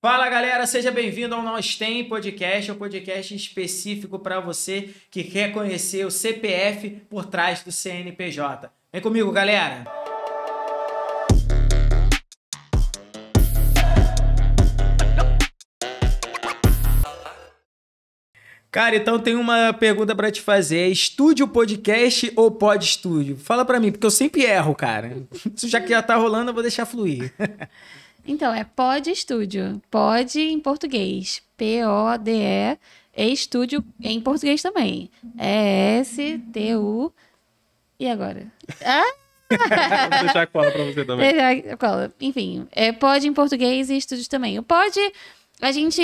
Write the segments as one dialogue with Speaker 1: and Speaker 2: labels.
Speaker 1: Fala galera, seja bem-vindo ao Nós Tem Podcast, um podcast específico para você que quer conhecer o CPF por trás do CNPJ. Vem comigo, galera! Cara, então tem uma pergunta para te fazer. É estúdio podcast ou pod estúdio? Fala para mim, porque eu sempre erro, cara. Já que já tá rolando, eu vou deixar fluir.
Speaker 2: Então, é pod estúdio. Pod em português. P-O-D-E. E estúdio em português também. E-S-T-U. E agora?
Speaker 3: Vou deixar a cola pra você também.
Speaker 2: Deixar a cola. Enfim, é pod em português e estúdio também. O pod, a gente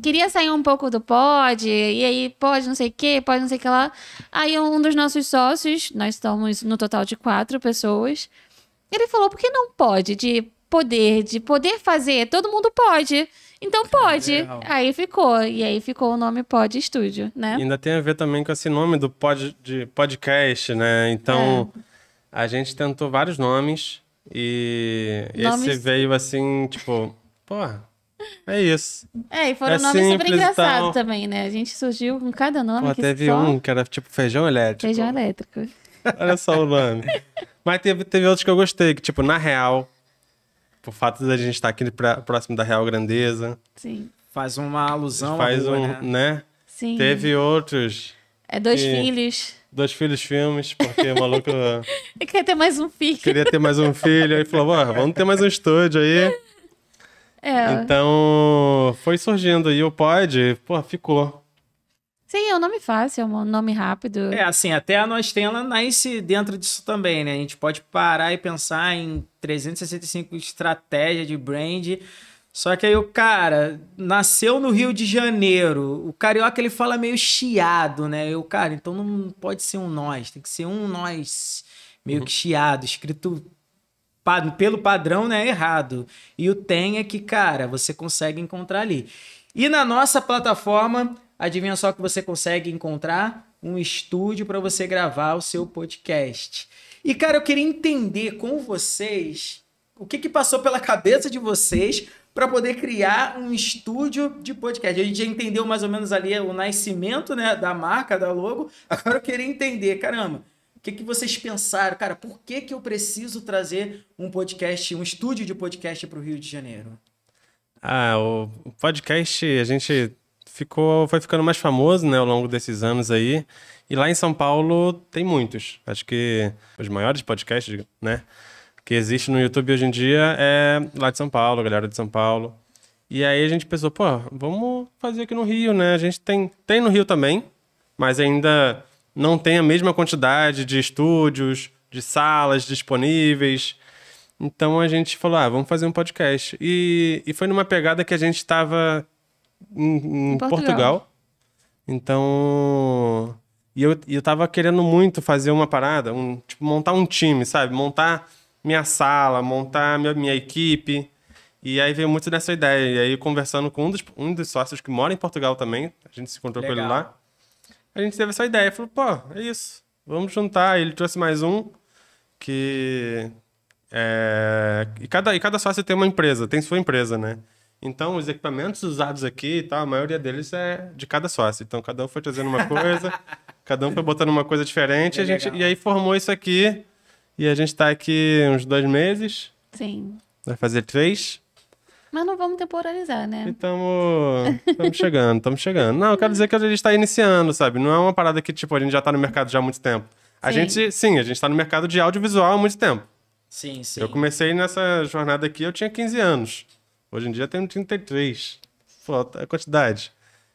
Speaker 2: queria sair um pouco do pod, e aí pod não sei o que, pod não sei o que lá. Aí um dos nossos sócios, nós estamos no total de 4 pessoas, ele falou, por que não pode? De poder fazer, todo mundo pode. Então pode. Aí ficou. E aí ficou o nome Pod Estúdio, né?
Speaker 3: E ainda tem a ver também com esse nome do de podcast, né? Então, a gente tentou vários nomes e esse veio assim, tipo, porra, é isso.
Speaker 2: E foram nomes super engraçados também, né? A gente surgiu com cada nome.
Speaker 3: Pô, teve um que era tipo feijão elétrico.
Speaker 2: Feijão elétrico.
Speaker 3: Olha só o nome. Mas teve outros que eu gostei, que tipo, Na Real. Por fato de a gente estar aqui próximo da Real Grandeza.
Speaker 2: Sim.
Speaker 1: Faz uma alusão.
Speaker 3: Faz né?
Speaker 2: Sim.
Speaker 3: Teve outros.
Speaker 2: Dois filhos.
Speaker 3: 2 filhos filmes, porque o maluco...
Speaker 2: Ele queria ter mais um filho.
Speaker 3: Queria ter mais um filho. Aí falou, vamos ter mais um estúdio aí. Então, foi surgindo. E o Pod, ficou.
Speaker 2: Sim, é um nome fácil, é um nome rápido.
Speaker 1: Assim, até a Nós Tem, ela nasce dentro disso também, né? A gente pode parar e pensar em 365 estratégias de brand. Só que aí o cara nasceu no Rio de Janeiro. O carioca, ele fala meio chiado, né? Cara, então não pode ser um nós, tem que ser um nós meio que chiado, escrito pelo padrão, né? Errado. E o tem é que, cara, você consegue encontrar ali. E na nossa plataforma... Adivinha só que você consegue encontrar um estúdio para você gravar o seu podcast. E, cara, eu queria entender com vocês o que passou pela cabeça de vocês para poder criar um estúdio de podcast. A gente já entendeu mais ou menos ali o nascimento, né, da marca, da logo. Agora eu queria entender, caramba, o que vocês pensaram? Cara, por que eu preciso trazer um podcast, um estúdio de podcast para o Rio de Janeiro?
Speaker 3: O podcast, a gente... foi ficando mais famoso, né, ao longo desses anos aí. E lá em São Paulo tem muitos. Acho que os maiores podcasts, né, que existem no YouTube hoje em dia é lá de São Paulo, a galera de São Paulo. E aí a gente pensou, vamos fazer aqui no Rio, né? A gente tem no Rio também, mas ainda não tem a mesma quantidade de estúdios, de salas disponíveis. Então a gente falou, vamos fazer um podcast. E foi numa pegada que a gente estava... Em Portugal. Então... E eu tava querendo muito fazer uma parada, montar um time, sabe? Montar minha sala, montar minha equipe. E aí veio muito dessa ideia. E aí, conversando com um dos sócios que mora em Portugal também, a gente se encontrou com ele lá, a gente teve essa ideia. Falou, é isso. Vamos juntar. Ele trouxe mais um que... E cada sócio tem uma empresa, tem sua empresa, né? Então, os equipamentos usados aqui e tal, a maioria deles é de cada sócio. Então, cada um foi trazendo uma coisa, cada um foi botando uma coisa diferente. E aí formou isso aqui. E a gente tá aqui uns 2 meses.
Speaker 2: Sim.
Speaker 3: Vai fazer 3.
Speaker 2: Mas não vamos temporalizar, né?
Speaker 3: E estamos chegando. Não, eu quero dizer que a gente tá iniciando, sabe? Não é uma parada que, a gente já tá no mercado já há muito tempo. A gente tá no mercado de audiovisual há muito tempo.
Speaker 1: Sim.
Speaker 3: Eu comecei nessa jornada aqui, eu tinha 15 anos. Hoje em dia tem 33. A quantidade.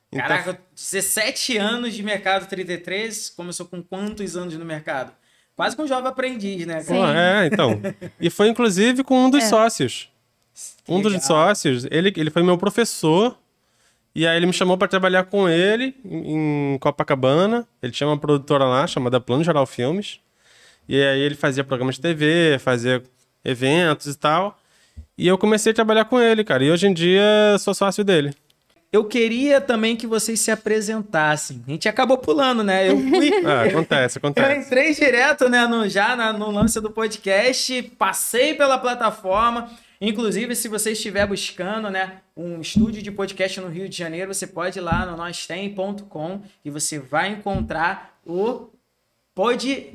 Speaker 3: Então...
Speaker 1: Caraca, 17 anos de mercado, 33. Começou com quantos anos no mercado? Quase com um jovem aprendiz, né?
Speaker 3: Então. E foi inclusive com um dos sócios. Um dos sócios, ele foi meu professor. E aí ele me chamou para trabalhar com ele em Copacabana. Ele tinha uma produtora lá chamada Plano Geral Filmes. E aí ele fazia programas de TV, fazia eventos e tal. E eu comecei a trabalhar com ele, cara. E hoje em dia sou sócio dele.
Speaker 1: Eu queria também que vocês se apresentassem. A gente acabou pulando, né? Eu fui...
Speaker 3: Acontece.
Speaker 1: Eu entrei direto, né, no lance do podcast, passei pela plataforma. Inclusive, se você estiver buscando, né, um estúdio de podcast no Rio de Janeiro, você pode ir lá no nostem.com e você vai encontrar o Pode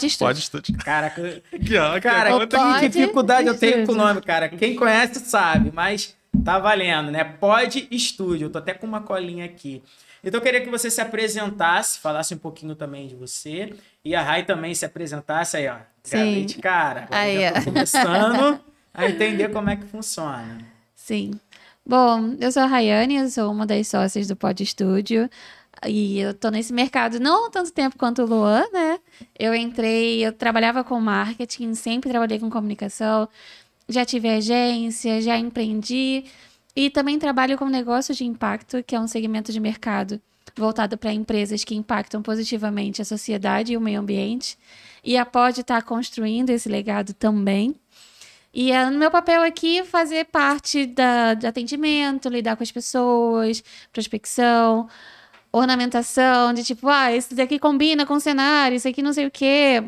Speaker 2: Estúdio.
Speaker 1: Caraca,
Speaker 2: O
Speaker 1: que
Speaker 2: Pode
Speaker 1: dificuldade eu tenho com o
Speaker 2: Estúdio.
Speaker 1: nome, cara. Quem conhece sabe, mas tá valendo, né? Pode Estúdio. Eu tô até com uma colinha aqui. Então eu queria que você se apresentasse, falasse um pouquinho também de você. E a Rai também se apresentasse aí, ó.
Speaker 2: Sim.
Speaker 1: Gabete, cara.
Speaker 2: Aí,
Speaker 1: Já tô
Speaker 2: ó.
Speaker 1: começando a entender como é que funciona.
Speaker 2: Sim. Bom, eu sou a Rayane, eu sou uma das sócias do Pod Estúdio. E eu tô nesse mercado não há tanto tempo quanto o Luan, né? Eu trabalhava com marketing, sempre trabalhei com comunicação, já tive agência, já empreendi e também trabalho com negócio de impacto, que é um segmento de mercado voltado para empresas que impactam positivamente a sociedade e o meio ambiente. E a Pod está construindo esse legado também. E no meu papel aqui é fazer parte do atendimento, lidar com as pessoas, prospecção, ornamentação, de tipo, esse daqui combina com o cenário, isso aqui não sei o quê.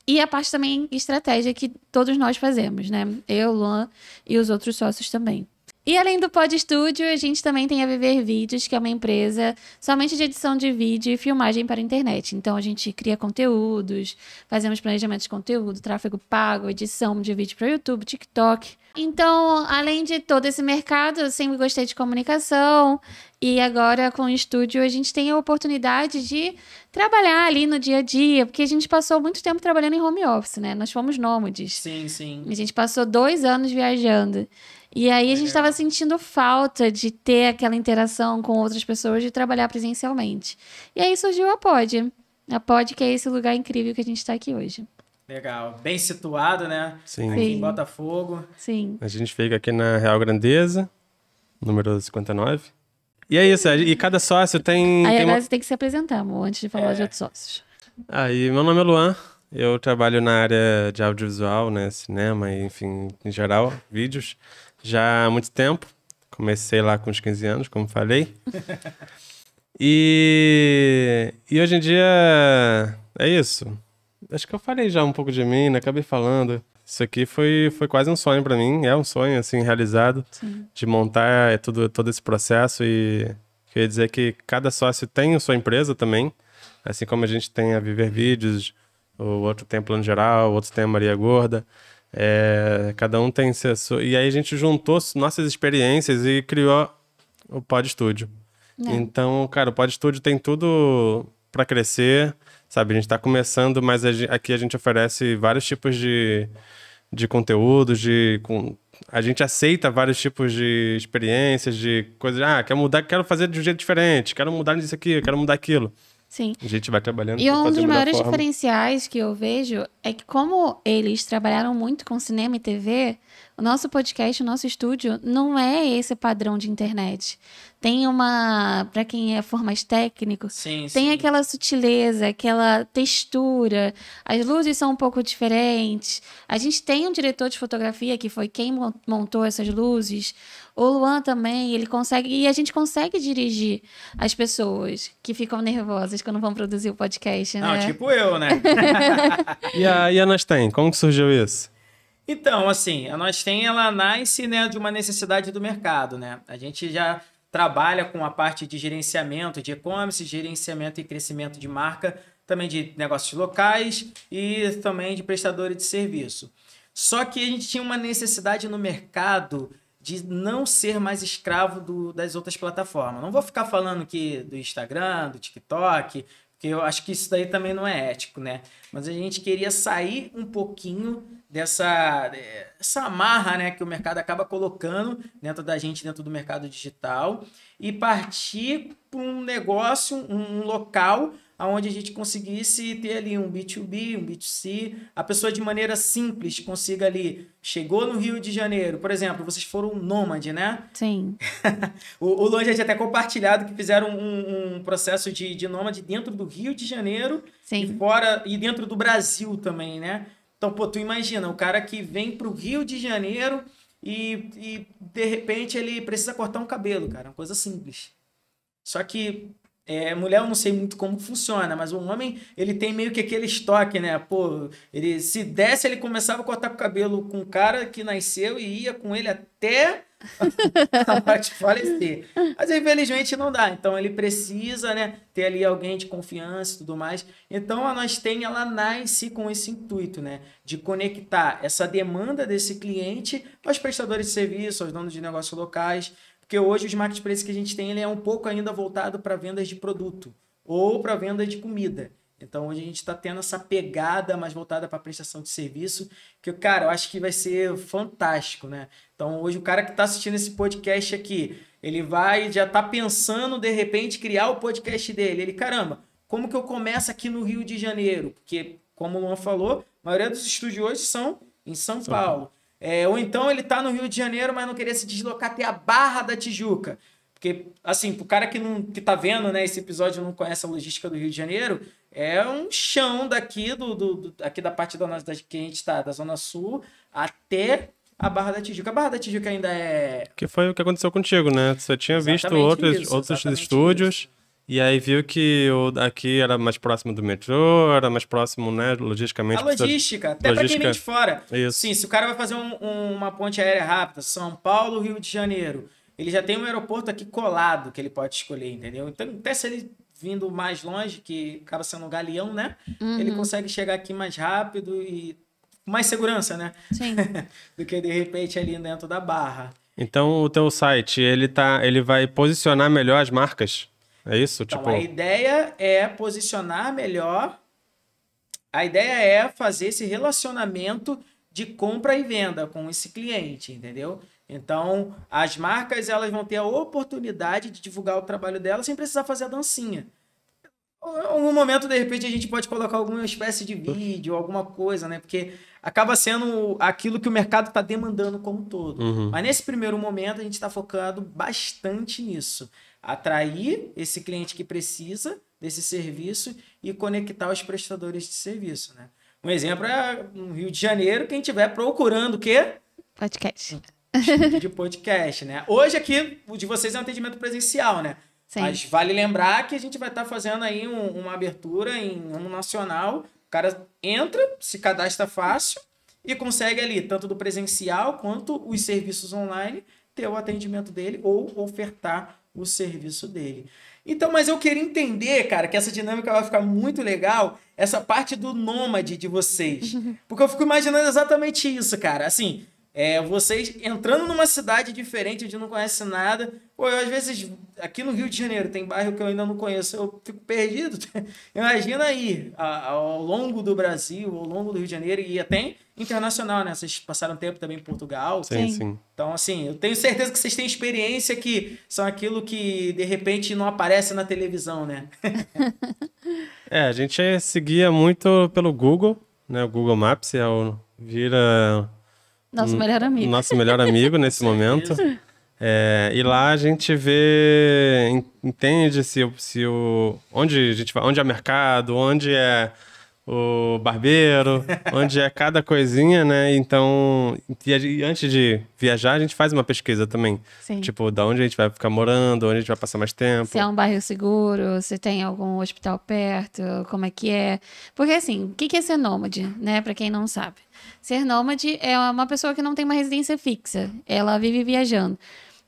Speaker 2: E a parte também estratégia que todos nós fazemos, né? Eu, Luan e os outros sócios também. E além do Pod Estúdio, a gente também tem a Viver Vídeos, que é uma empresa somente de edição de vídeo e filmagem para a internet. Então, a gente cria conteúdos, fazemos planejamento de conteúdo, tráfego pago, edição de vídeo para YouTube, TikTok. Então, além de todo esse mercado, eu sempre gostei de comunicação. E agora, com o estúdio, a gente tem a oportunidade de trabalhar ali no dia a dia, porque a gente passou muito tempo trabalhando em home office, né? Nós fomos nômades.
Speaker 1: Sim, sim.
Speaker 2: A gente passou 2 anos viajando. E aí a gente estava sentindo falta de ter aquela interação com outras pessoas, de trabalhar presencialmente. E aí surgiu a Pod. A Pod, que é esse lugar incrível que a gente está aqui hoje.
Speaker 1: Legal. Bem situado, né?
Speaker 3: Sim.
Speaker 1: Aqui em
Speaker 2: Sim.
Speaker 1: Botafogo.
Speaker 2: Sim.
Speaker 3: A gente fica aqui na Real Grandeza, número 59. E é isso, e cada sócio tem...
Speaker 2: Aí
Speaker 3: tem
Speaker 2: agora você tem que se apresentar, amor, antes de falar de outros sócios.
Speaker 3: Aí, meu nome é Luan, eu trabalho na área de audiovisual, né, cinema e, enfim, em geral, vídeos, já há muito tempo. Comecei lá com uns 15 anos, como falei. E hoje em dia é isso. Acho que eu falei já um pouco de mim, né? Acabei falando. Isso aqui foi quase um sonho pra mim. É um sonho, assim, realizado.
Speaker 2: Sim.
Speaker 3: De montar todo esse processo. E queria dizer que cada sócio tem a sua empresa também. Assim como a gente tem a Viver Vídeos, o outro tem a Plano Geral, o outro tem a Maria Gorda. Cada um tem seu... E aí a gente juntou nossas experiências e criou o Pod Estúdio. Então, cara, o Pod Estúdio tem tudo para crescer, sabe? A gente tá começando, mas aqui a gente oferece vários tipos de conteúdos, a gente aceita vários tipos de experiências, de coisas, quero mudar, quero fazer de um jeito diferente, quero mudar nisso aqui, quero mudar aquilo.
Speaker 2: Sim.
Speaker 3: A gente vai trabalhando.
Speaker 2: E
Speaker 3: pra
Speaker 2: um
Speaker 3: fazer
Speaker 2: dos
Speaker 3: da melhor
Speaker 2: maiores
Speaker 3: forma.
Speaker 2: diferenciais que eu vejo é que, como eles trabalharam muito com cinema e TV, o nosso podcast, o nosso estúdio, não é esse padrão de internet. Tem para quem for mais técnico,
Speaker 1: Sim,
Speaker 2: tem
Speaker 1: sim.
Speaker 2: aquela sutileza, aquela textura. As luzes são um pouco diferentes. A gente tem um diretor de fotografia que foi quem montou essas luzes. O Luan também, ele consegue... E a gente consegue dirigir as pessoas que ficam nervosas quando vão produzir o podcast, né?
Speaker 1: Não, tipo eu, né?
Speaker 3: E a Nós Tem, como que surgiu isso?
Speaker 1: Então, assim, a Nós Tem, ela nasce, né, de uma necessidade do mercado, né? A gente já trabalha com a parte de gerenciamento de e-commerce, gerenciamento e crescimento de marca, também de negócios locais e também de prestadores de serviço. Só que a gente tinha uma necessidade no mercado de não ser mais escravo das outras plataformas. Não vou ficar falando aqui do Instagram, do TikTok, porque eu acho que isso daí também não é ético, né? Mas a gente queria sair um pouquinho dessa amarra, né, que o mercado acaba colocando dentro da gente, dentro do mercado digital, e partir para um negócio, um local onde a gente conseguisse ter ali um B2B, um B2C, a pessoa de maneira simples consiga ali, chegou no Rio de Janeiro, por exemplo, vocês foram nômade, né?
Speaker 2: Sim.
Speaker 1: O Luan já tinha até compartilhado que fizeram um processo de nômade dentro do Rio de Janeiro
Speaker 2: Sim.
Speaker 1: e dentro do Brasil também, né? Então, pô, tu imagina, o cara que vem pro Rio de Janeiro e de repente ele precisa cortar um cabelo, cara, uma coisa simples. Só que mulher eu não sei muito como funciona, mas o homem, ele tem meio que aquele estoque, né? Pô, ele se desse, ele começava a cortar o cabelo com o cara que nasceu e ia com ele até a morte falecer. Mas infelizmente não dá. Então ele precisa, né, ter ali alguém de confiança e tudo mais. Então a Nós Tem, ela nasce com esse intuito, né, de conectar essa demanda desse cliente aos prestadores de serviço, aos donos de negócios locais. Porque hoje os marketplaces que a gente tem, ele é um pouco ainda voltado para vendas de produto ou para venda de comida. Então hoje a gente está tendo essa pegada mais voltada para prestação de serviço, que, cara, eu acho que vai ser fantástico, né? Então hoje o cara que está assistindo esse podcast aqui, ele vai já tá pensando, de repente, criar o podcast dele. Ele, caramba, como que eu começo aqui no Rio de Janeiro? Porque, como o Luan falou, a maioria dos estúdios hoje são em São Paulo. Ou então ele tá no Rio de Janeiro, mas não queria se deslocar até a Barra da Tijuca. Porque, assim, pro cara que tá vendo, né, esse episódio e não conhece a logística do Rio de Janeiro, é um chão daqui, aqui da parte que a gente tá, da Zona Sul, até a Barra da Tijuca. A Barra da Tijuca ainda é...
Speaker 3: Que foi o que aconteceu contigo, né? Você tinha visto outros estúdios... Isso. E aí viu que o daqui era mais próximo do metrô, era mais próximo, né, logisticamente.
Speaker 1: A logística, até para quem vem de fora.
Speaker 3: Isso.
Speaker 1: Sim, se o cara vai fazer uma ponte aérea rápida, São Paulo, Rio de Janeiro, ele já tem um aeroporto aqui colado que ele pode escolher, entendeu? Então, até se ele vindo mais longe, que acaba sendo um galeão, né? Ele consegue chegar aqui mais rápido e com mais segurança, né?
Speaker 2: Sim.
Speaker 1: Do que, de repente, ali dentro da Barra.
Speaker 3: Então, o teu site, ele vai posicionar melhor as marcas? É isso?
Speaker 1: Então,
Speaker 3: tipo...
Speaker 1: a ideia é posicionar melhor, a ideia é fazer esse relacionamento de compra e venda com esse cliente, entendeu? Então, as marcas, elas vão ter a oportunidade de divulgar o trabalho delas sem precisar fazer a dancinha. Em algum momento, de repente, a gente pode colocar alguma espécie de vídeo, alguma coisa, né? Porque acaba sendo aquilo que o mercado está demandando como um todo. Mas nesse primeiro momento, a gente está focando bastante nisso. Atrair esse cliente que precisa desse serviço e conectar os prestadores de serviço, né? Um exemplo é no Rio de Janeiro, quem estiver procurando o quê?
Speaker 2: Podcast.
Speaker 1: De podcast, né? Hoje aqui, o de vocês é um atendimento presencial, né?
Speaker 2: Sim.
Speaker 1: Mas vale lembrar que a gente vai estar fazendo aí uma abertura em um nacional. O cara entra, se cadastra fácil e consegue ali, tanto do presencial quanto os serviços online, ter o atendimento dele ou ofertar o serviço dele. Então, mas eu queria entender, cara, que essa dinâmica vai ficar muito legal, essa parte do nômade de vocês. Porque eu fico imaginando exatamente isso, cara. Assim, vocês entrando numa cidade diferente, onde não conhece nada. Pô, eu, às vezes, aqui no Rio de Janeiro, tem bairro que eu ainda não conheço, eu fico perdido. Imagina aí, ao longo do Brasil, ao longo do Rio de Janeiro, e até internacional, né? Vocês passaram tempo também em Portugal.
Speaker 3: Sim.
Speaker 1: Então, assim, eu tenho certeza que vocês têm experiência que são aquilo que, de repente, não aparece na televisão, né?
Speaker 3: A gente seguia muito pelo Google, né? O Google Maps vira...
Speaker 2: Nosso melhor amigo.
Speaker 3: Nosso melhor amigo nesse momento. E lá a gente entende onde a gente vai, onde é mercado, onde é o barbeiro, onde é cada coisinha, né? Então, e antes de viajar, a gente faz uma pesquisa também.
Speaker 2: Sim.
Speaker 3: Tipo, da onde a gente vai ficar morando, onde a gente vai passar mais tempo.
Speaker 2: Se é um bairro seguro, se tem algum hospital perto, como é que é. Porque, assim, o que é ser nômade, né? Pra quem não sabe. Ser nômade é uma pessoa que não tem uma residência fixa. Ela vive viajando.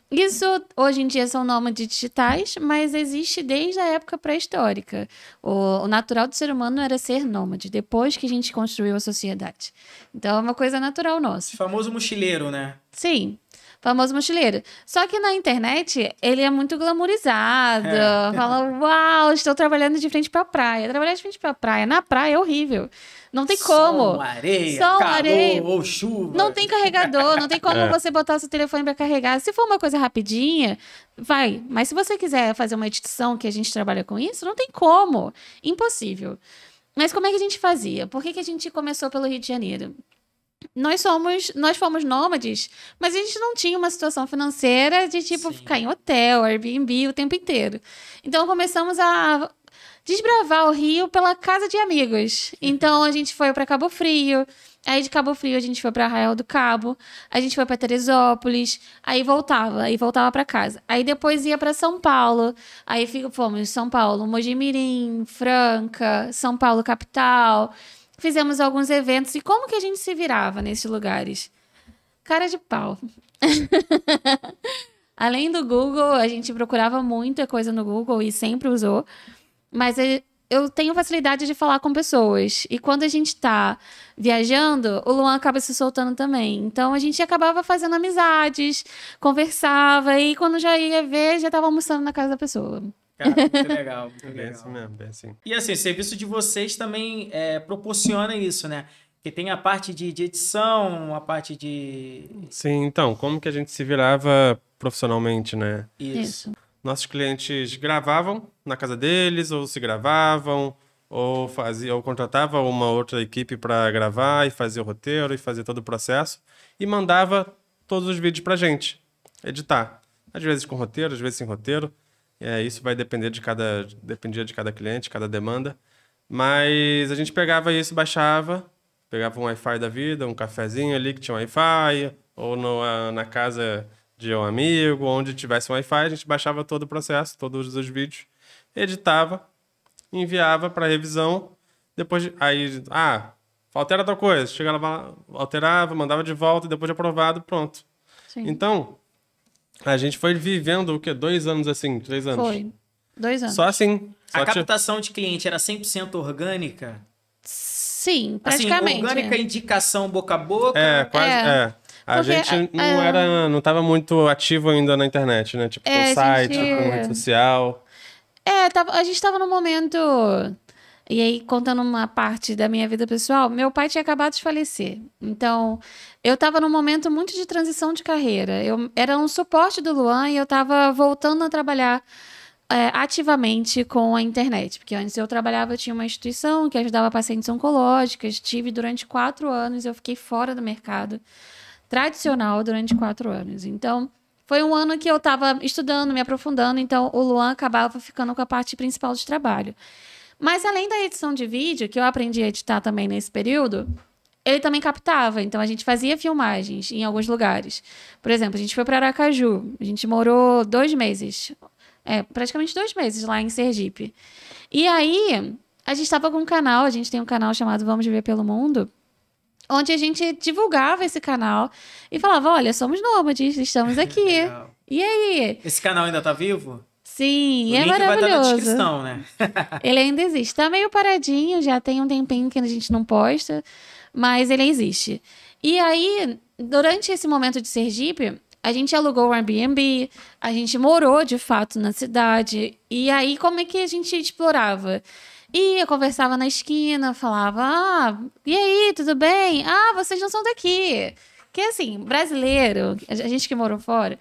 Speaker 2: Isso, hoje em dia, são nômades digitais, mas existe desde a época pré-histórica. O natural do ser humano era ser nômade, depois que a gente construiu a sociedade. Então, é uma coisa natural nossa.
Speaker 1: O famoso mochileiro, né?
Speaker 2: Sim, famoso mochileiro. Só que na internet, ele é muito glamourizado. Fala, uau, estou trabalhando de frente pra praia. Trabalhar de frente pra praia, na praia é horrível. Não tem como.
Speaker 1: Sol, areia,
Speaker 2: Sol,
Speaker 1: calor
Speaker 2: areia.
Speaker 1: ou chuva.
Speaker 2: Não tem carregador, não tem como você botar o seu telefone para carregar. Se for uma coisa rapidinha, vai. Mas se você quiser fazer uma edição que a gente trabalha com isso, não tem como. Impossível. Mas como é que a gente fazia? Por que a gente começou pelo Rio de Janeiro? Nós fomos nômades, mas a gente não tinha uma situação financeira de, tipo, ficar em hotel, Airbnb o tempo inteiro. Então, começamos a desbravar o Rio pela casa de amigos. Então, a gente foi para Cabo Frio, Aí de Cabo Frio a gente foi pra Arraial do Cabo, a gente foi pra Teresópolis, aí voltava pra casa. Aí depois ia pra São Paulo, aí fomos São Paulo, Mojimirim, Franca, São Paulo capital. Fizemos alguns eventos. E como que a gente se virava nesses lugares? Cara de pau. Além do Google, a gente procurava muita coisa no Google e sempre usou. Mas eu tenho facilidade de falar com pessoas. E quando a gente tá viajando, o Luan acaba se soltando também. Então, a gente acabava fazendo amizades, conversava. E quando já ia ver, já tava almoçando na casa da pessoa.
Speaker 1: Cara, muito legal, muito
Speaker 3: Bem
Speaker 1: legal.
Speaker 3: assim mesmo, bem assim.
Speaker 1: E assim, o serviço de vocês também proporciona isso, né? Porque tem a parte de edição, a parte de...
Speaker 3: Sim, então, como que a gente se virava profissionalmente, né?
Speaker 1: Isso.
Speaker 3: Nossos clientes gravavam na casa deles, ou se gravavam, ou contratava uma outra equipe para gravar e fazer o roteiro e fazer todo o processo, e mandava todos os vídeos pra gente editar. Às vezes com roteiro, às vezes sem roteiro. Isso vai depender dependia de cada cliente, cada demanda. Mas a gente pegava isso, baixava, pegava um Wi-Fi da vida, um cafezinho ali que tinha um Wi-Fi, ou na casa de um amigo, onde tivesse um Wi-Fi, a gente baixava todo o processo, todos os vídeos, editava, enviava para revisão, depois altera tal coisa, chegava lá, alterava, mandava de volta, e depois de aprovado, pronto.
Speaker 2: Sim.
Speaker 3: Então, a gente foi vivendo o quê? 2 anos assim, 3 anos?
Speaker 2: Foi. 2 anos.
Speaker 3: Só assim.
Speaker 1: A captação de cliente era 100% orgânica?
Speaker 2: Sim, praticamente.
Speaker 1: Assim, orgânica, indicação boca a boca?
Speaker 3: Quase. A
Speaker 2: Porque,
Speaker 3: gente não estava muito ativo ainda na internet, né? Tipo, com site, com rede social.
Speaker 2: A gente estava num momento... E aí, contando uma parte da minha vida pessoal, meu pai tinha acabado de falecer. Então, eu estava num momento muito de transição de carreira. Eu era um suporte do Luan e eu estava voltando a trabalhar ativamente com a internet. Porque antes eu tinha uma instituição que ajudava pacientes oncológicas. Tive durante 4 anos, eu fiquei fora do mercado tradicional durante 4 anos. Então, foi um ano que eu estava estudando, me aprofundando. Então, o Luan acabava ficando com a parte principal de trabalho. Mas além da edição de vídeo, que eu aprendi a editar também nesse período, ele também captava. Então, a gente fazia filmagens em alguns lugares. Por exemplo, a gente foi para Aracaju. A gente morou 2 meses. Praticamente 2 meses lá em Sergipe. E aí, a gente estava com um canal. A gente tem um canal chamado Vamos Viver pelo Mundo, onde a gente divulgava esse canal e falava, olha, somos nômades, estamos aqui.
Speaker 1: Legal.
Speaker 2: E aí?
Speaker 1: Esse canal ainda tá vivo?
Speaker 2: Sim,
Speaker 1: O
Speaker 2: é
Speaker 1: link vai estar na
Speaker 2: maravilhoso.
Speaker 1: descrição, né?
Speaker 2: Ele ainda existe. Tá meio paradinho, já tem um tempinho que a gente não posta, mas ele existe. E aí, durante esse momento de Sergipe, a gente alugou um Airbnb, a gente morou, de fato, na cidade. E aí, como é que a gente explorava? Ia, conversava na esquina, falava, e aí, tudo bem? Vocês não são daqui. Que assim, brasileiro, a gente que morou fora...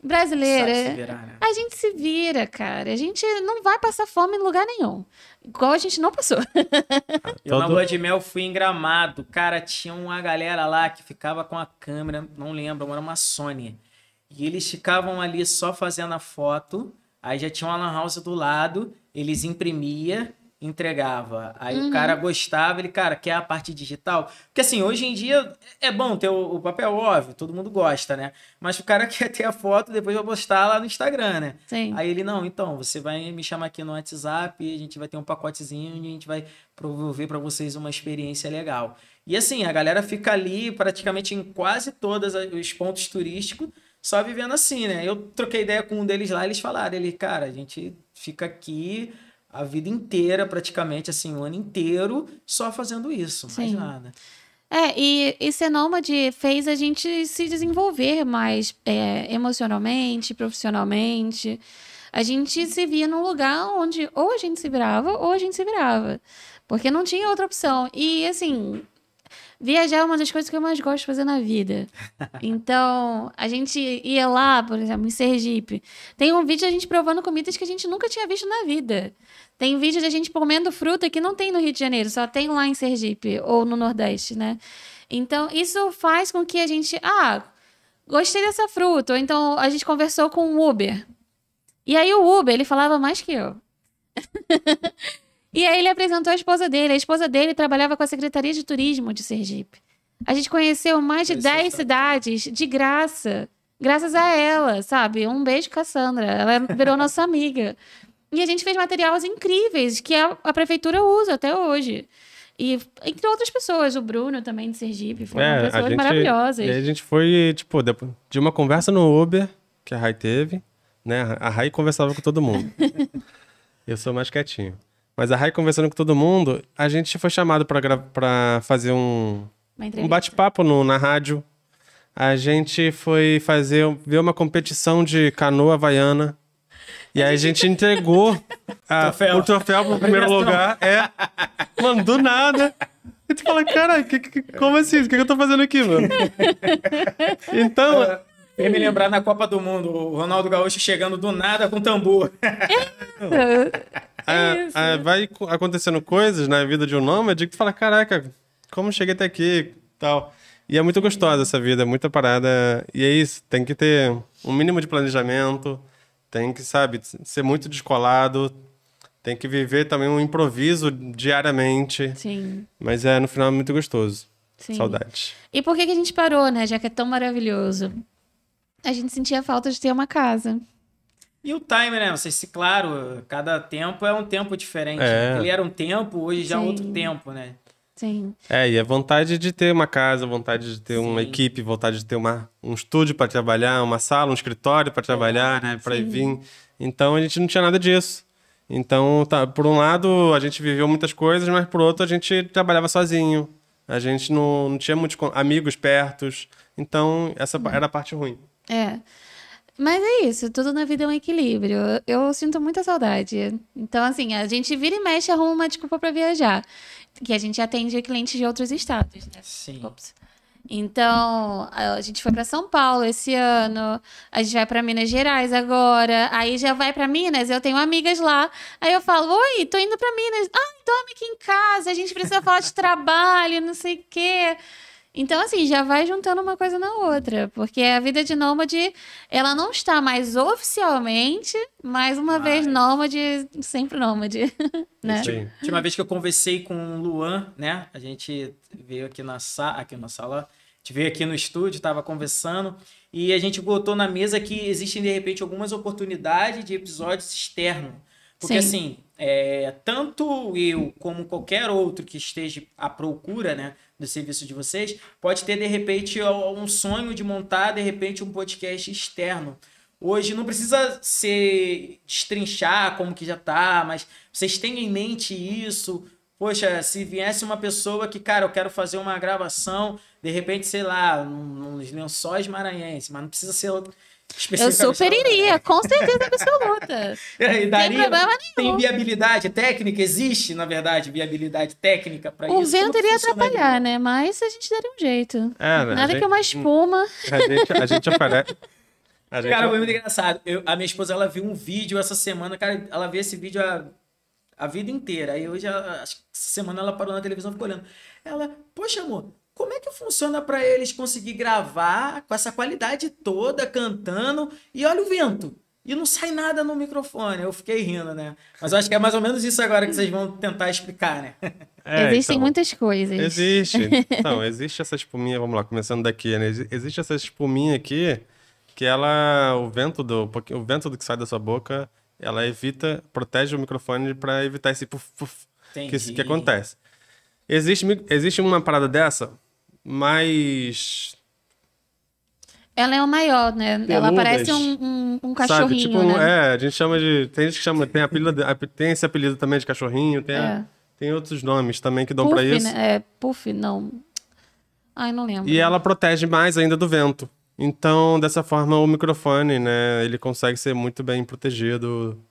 Speaker 2: Brasileira,
Speaker 1: Sabe se virar, né?
Speaker 2: a gente se vira, cara. A gente não vai passar fome em lugar nenhum. Igual a gente não passou.
Speaker 1: Eu na lua de mel fui em Gramado. Cara, tinha uma galera lá que ficava com a câmera, não lembro, era uma Sony. E eles ficavam ali só fazendo a foto. Aí já tinha uma lan house do lado, eles imprimiam, entregava. Aí o cara gostava, ele, cara, quer a parte digital? Porque assim, hoje em dia é bom ter o papel, óbvio, todo mundo gosta, né? Mas o cara quer ter a foto, depois vai postar lá no Instagram, né?
Speaker 2: Sim.
Speaker 1: Aí ele, não, então, você vai me chamar aqui no WhatsApp, a gente vai ter um pacotezinho e a gente vai promover para vocês uma experiência legal. E assim, a galera fica ali praticamente em quase todos os pontos turísticos, só vivendo assim, né? Eu troquei ideia com um deles lá, eles falaram, cara, a gente fica aqui a vida inteira, praticamente, assim, o ano inteiro, só fazendo isso, mais nada.
Speaker 2: E ser nômade fez a gente se desenvolver mais emocionalmente, profissionalmente. A gente se via num lugar onde ou a gente se virava ou a gente se virava. Porque não tinha outra opção. E, assim, viajar é uma das coisas que eu mais gosto de fazer na vida. Então, a gente ia lá, por exemplo, em Sergipe. Tem um vídeo da gente provando comidas que a gente nunca tinha visto na vida. Tem vídeo da gente comendo fruta que não tem no Rio de Janeiro, só tem lá em Sergipe ou no Nordeste, né? Então, isso faz com que a gente... gostei dessa fruta. Ou então, a gente conversou com o Uber. E aí, o Uber, ele falava mais que eu. E aí, ele apresentou a esposa dele. A esposa dele trabalhava com a Secretaria de Turismo de Sergipe. A gente conheceu mais de 10 cidades de graça. Graças a ela, sabe? Um beijo, Cassandra. Ela virou nossa amiga. E a gente fez materiais incríveis que a prefeitura usa até hoje. E entre outras pessoas, o Bruno também de Sergipe, foram pessoas maravilhosas.
Speaker 3: E aí a gente foi, tipo, depois de uma conversa no Uber, que a Rai teve, né? A Rai conversava com todo mundo. Eu sou mais quietinho. Mas a Rai conversando com todo mundo, a gente foi chamado pra fazer um bate-papo na rádio. A gente foi ver uma competição de canoa havaiana. E aí a gente entregou o troféu pro primeiro lugar. Mano, do nada. E tu fala, cara, como assim? O que eu tô fazendo aqui, mano? Então...
Speaker 1: Eu me lembrar na Copa do Mundo, o Ronaldo Gaúcho chegando do nada com tambor.
Speaker 3: Vai acontecendo coisas na vida de um nômade que tu fala, caraca, como cheguei até aqui e tal. E é muito gostosa essa vida, é muita parada. E é isso, tem que ter um mínimo de planejamento, tem que, sabe, ser muito descolado, tem que viver também um improviso diariamente.
Speaker 2: Sim.
Speaker 3: Mas no final é muito gostoso. Sim. Saudades.
Speaker 2: E por que a gente parou, né? Já que é tão maravilhoso. A gente sentia falta de ter uma casa.
Speaker 1: E o time, né? Claro, cada tempo é um tempo diferente. Ele era um tempo, hoje já é outro tempo, né?
Speaker 2: Sim.
Speaker 3: E a vontade de ter uma casa, vontade de ter uma equipe, vontade de ter um estúdio para trabalhar, uma sala, um escritório para trabalhar, né? Para ir vir. Então a gente não tinha nada disso. Então, por um lado, a gente viveu muitas coisas, mas por outro, a gente trabalhava sozinho. A gente não tinha muitos amigos pertos. Então, essa era a parte ruim.
Speaker 2: Mas é isso, tudo na vida é um equilíbrio. Eu sinto muita saudade. Então, assim, a gente vira e mexe, arruma uma desculpa pra viajar. Que a gente atende clientes de outros estados, né?
Speaker 1: Sim.
Speaker 2: Ops. Então, a gente foi pra São Paulo esse ano, a gente vai pra Minas Gerais agora, aí já vai pra Minas, eu tenho amigas lá, aí eu falo, oi, tô indo pra Minas, dorme aqui em casa, a gente precisa falar de trabalho, não sei o quê. Então, assim, já vai juntando uma coisa na outra, porque a vida de nômade, ela não está mais oficialmente, mais uma vez nômade, sempre nômade, né?
Speaker 1: Sim. Tinha uma vez que eu conversei com o Luan, né? A gente veio aqui na sala, a gente veio aqui no estúdio, estava conversando, e a gente botou na mesa que existem, de repente, algumas oportunidades de episódios externos. Porque, assim, tanto eu como qualquer outro que esteja à procura, né, do serviço de vocês, pode ter, de repente, um sonho de montar, de repente, um podcast externo. Hoje não precisa destrinchar como que já tá, mas vocês têm em mente isso? Poxa, se viesse uma pessoa que, cara, eu quero fazer uma gravação, de repente, sei lá, nos Lençóis Maranhenses, mas não precisa ser...
Speaker 2: Eu super iria, com certeza absoluta.
Speaker 1: Sem problema nenhum. Tem viabilidade técnica? Existe, na verdade, viabilidade técnica para isso?
Speaker 2: O vento iria atrapalhar, né? Mas a gente daria um jeito. Nada que uma espuma.
Speaker 3: A gente aparece.
Speaker 1: Cara, foi muito engraçado. A minha esposa, ela viu um vídeo essa semana, cara, ela vê esse vídeo a vida inteira. Aí hoje, acho que essa semana ela parou na televisão e ficou olhando. Ela, poxa, amor, como é que funciona para eles conseguir gravar com essa qualidade toda, cantando, e olha o vento, e não sai nada no microfone? Eu fiquei rindo, né? Mas eu acho que é mais ou menos isso agora que vocês vão tentar explicar, né?
Speaker 2: Existem muitas coisas.
Speaker 3: Existe. Então, existe essa espuminha, vamos lá, começando daqui, né? Existe essa espuminha aqui, que o vento do que sai da sua boca, ela protege o microfone para evitar esse puff que acontece. Existe uma parada dessa, mas...
Speaker 2: Ela é o maior, né?
Speaker 3: Peludas,
Speaker 2: ela parece um cachorrinho,
Speaker 3: sabe? Tipo,
Speaker 2: né?
Speaker 3: A gente chama de... Tem gente que chama... Tem esse apelido também de cachorrinho, tem outros nomes também que dão
Speaker 2: Puff,
Speaker 3: pra isso.
Speaker 2: Né? Puff, não. Ai, não lembro.
Speaker 3: E ela protege mais ainda do vento. Então, dessa forma, o microfone, né? Ele consegue ser muito bem protegido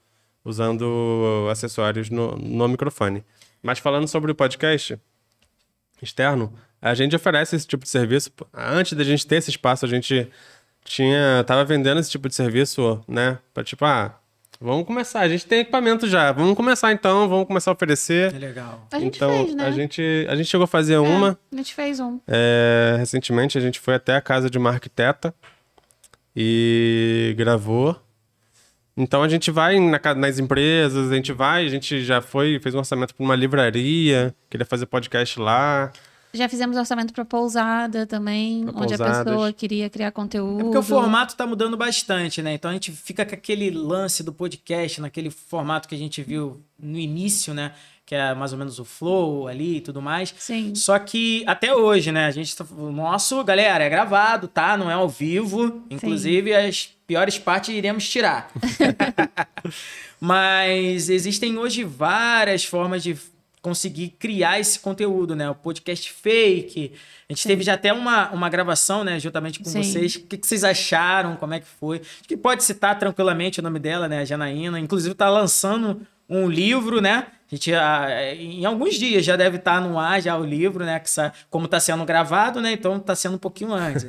Speaker 3: usando acessórios no microfone. Mas falando sobre o podcast externo, a gente oferece esse tipo de serviço. Antes da gente ter esse espaço, a gente tava vendendo esse tipo de serviço, né? Pra tipo, vamos começar. A gente tem equipamento já. Vamos começar então, vamos começar a oferecer.
Speaker 1: É legal.
Speaker 2: A gente fez, né?
Speaker 3: A gente chegou a fazer uma.
Speaker 2: A gente fez um.
Speaker 3: Recentemente a gente foi até a casa de uma arquiteta e gravou. Então a gente vai nas empresas, a gente já fez um orçamento para uma livraria, queria fazer podcast lá.
Speaker 2: Já fizemos orçamento para pousada também,
Speaker 3: Pra
Speaker 2: onde a
Speaker 3: pousadas.
Speaker 2: pessoa queria criar conteúdo.
Speaker 1: É porque o formato tá mudando bastante, né? Então a gente fica com aquele lance do podcast, naquele formato que a gente viu no início, né? Que é mais ou menos o flow ali e tudo mais.
Speaker 2: Sim.
Speaker 1: Só que até hoje, né? A gente o nosso, galera, é gravado, tá? Não é ao vivo. Inclusive, as piores partes iremos tirar. Mas existem hoje várias formas de conseguir criar esse conteúdo, né? O podcast fake. A gente teve já até uma gravação, né? Juntamente com
Speaker 2: Sim.
Speaker 1: vocês. O que vocês acharam? Como é que foi? Acho que pode citar tranquilamente o nome dela, né? A Janaína. Inclusive, tá lançando um livro, né? A gente, em alguns dias já deve estar no ar já o livro, né? Que como está sendo gravado, né? Então está sendo um pouquinho antes.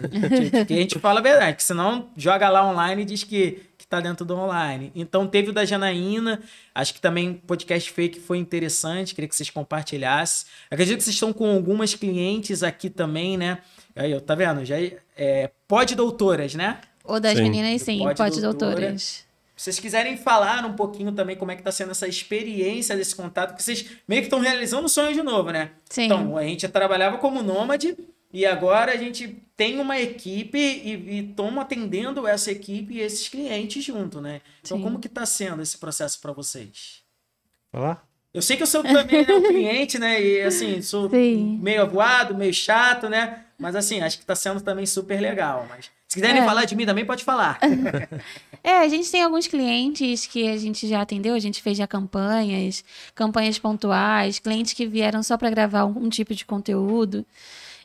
Speaker 1: Que a gente fala a verdade, que senão joga lá online e diz que está dentro do online. Então teve o da Janaína, acho que também podcast fake foi interessante, queria que vocês compartilhassem. Acredito que vocês estão com algumas clientes aqui também, né? Aí, tá vendo? Já Pod Doutoras, né?
Speaker 2: Ou das
Speaker 3: Sim.
Speaker 2: meninas, sim,
Speaker 1: Pode,
Speaker 2: pode
Speaker 1: doutora.
Speaker 2: doutoras.
Speaker 1: Se vocês quiserem falar um pouquinho também como é que tá sendo essa experiência desse contato, porque vocês meio que estão realizando o sonho de novo, né?
Speaker 2: Sim.
Speaker 1: Então, a gente trabalhava como nômade e agora a gente tem uma equipe e estamos atendendo essa equipe e esses clientes junto, né? Então,
Speaker 2: Sim.
Speaker 1: como que tá sendo esse processo para vocês?
Speaker 3: Olá.
Speaker 1: Eu sei que eu sou também um cliente, né? E assim, sou
Speaker 2: Sim.
Speaker 1: meio avoado, meio chato, né? Mas assim, acho que tá sendo também super legal. Mas se quiserem falar de mim também, pode falar.
Speaker 2: A gente tem alguns clientes que a gente já atendeu, a gente fez já campanhas pontuais, clientes que vieram só para gravar um tipo de conteúdo.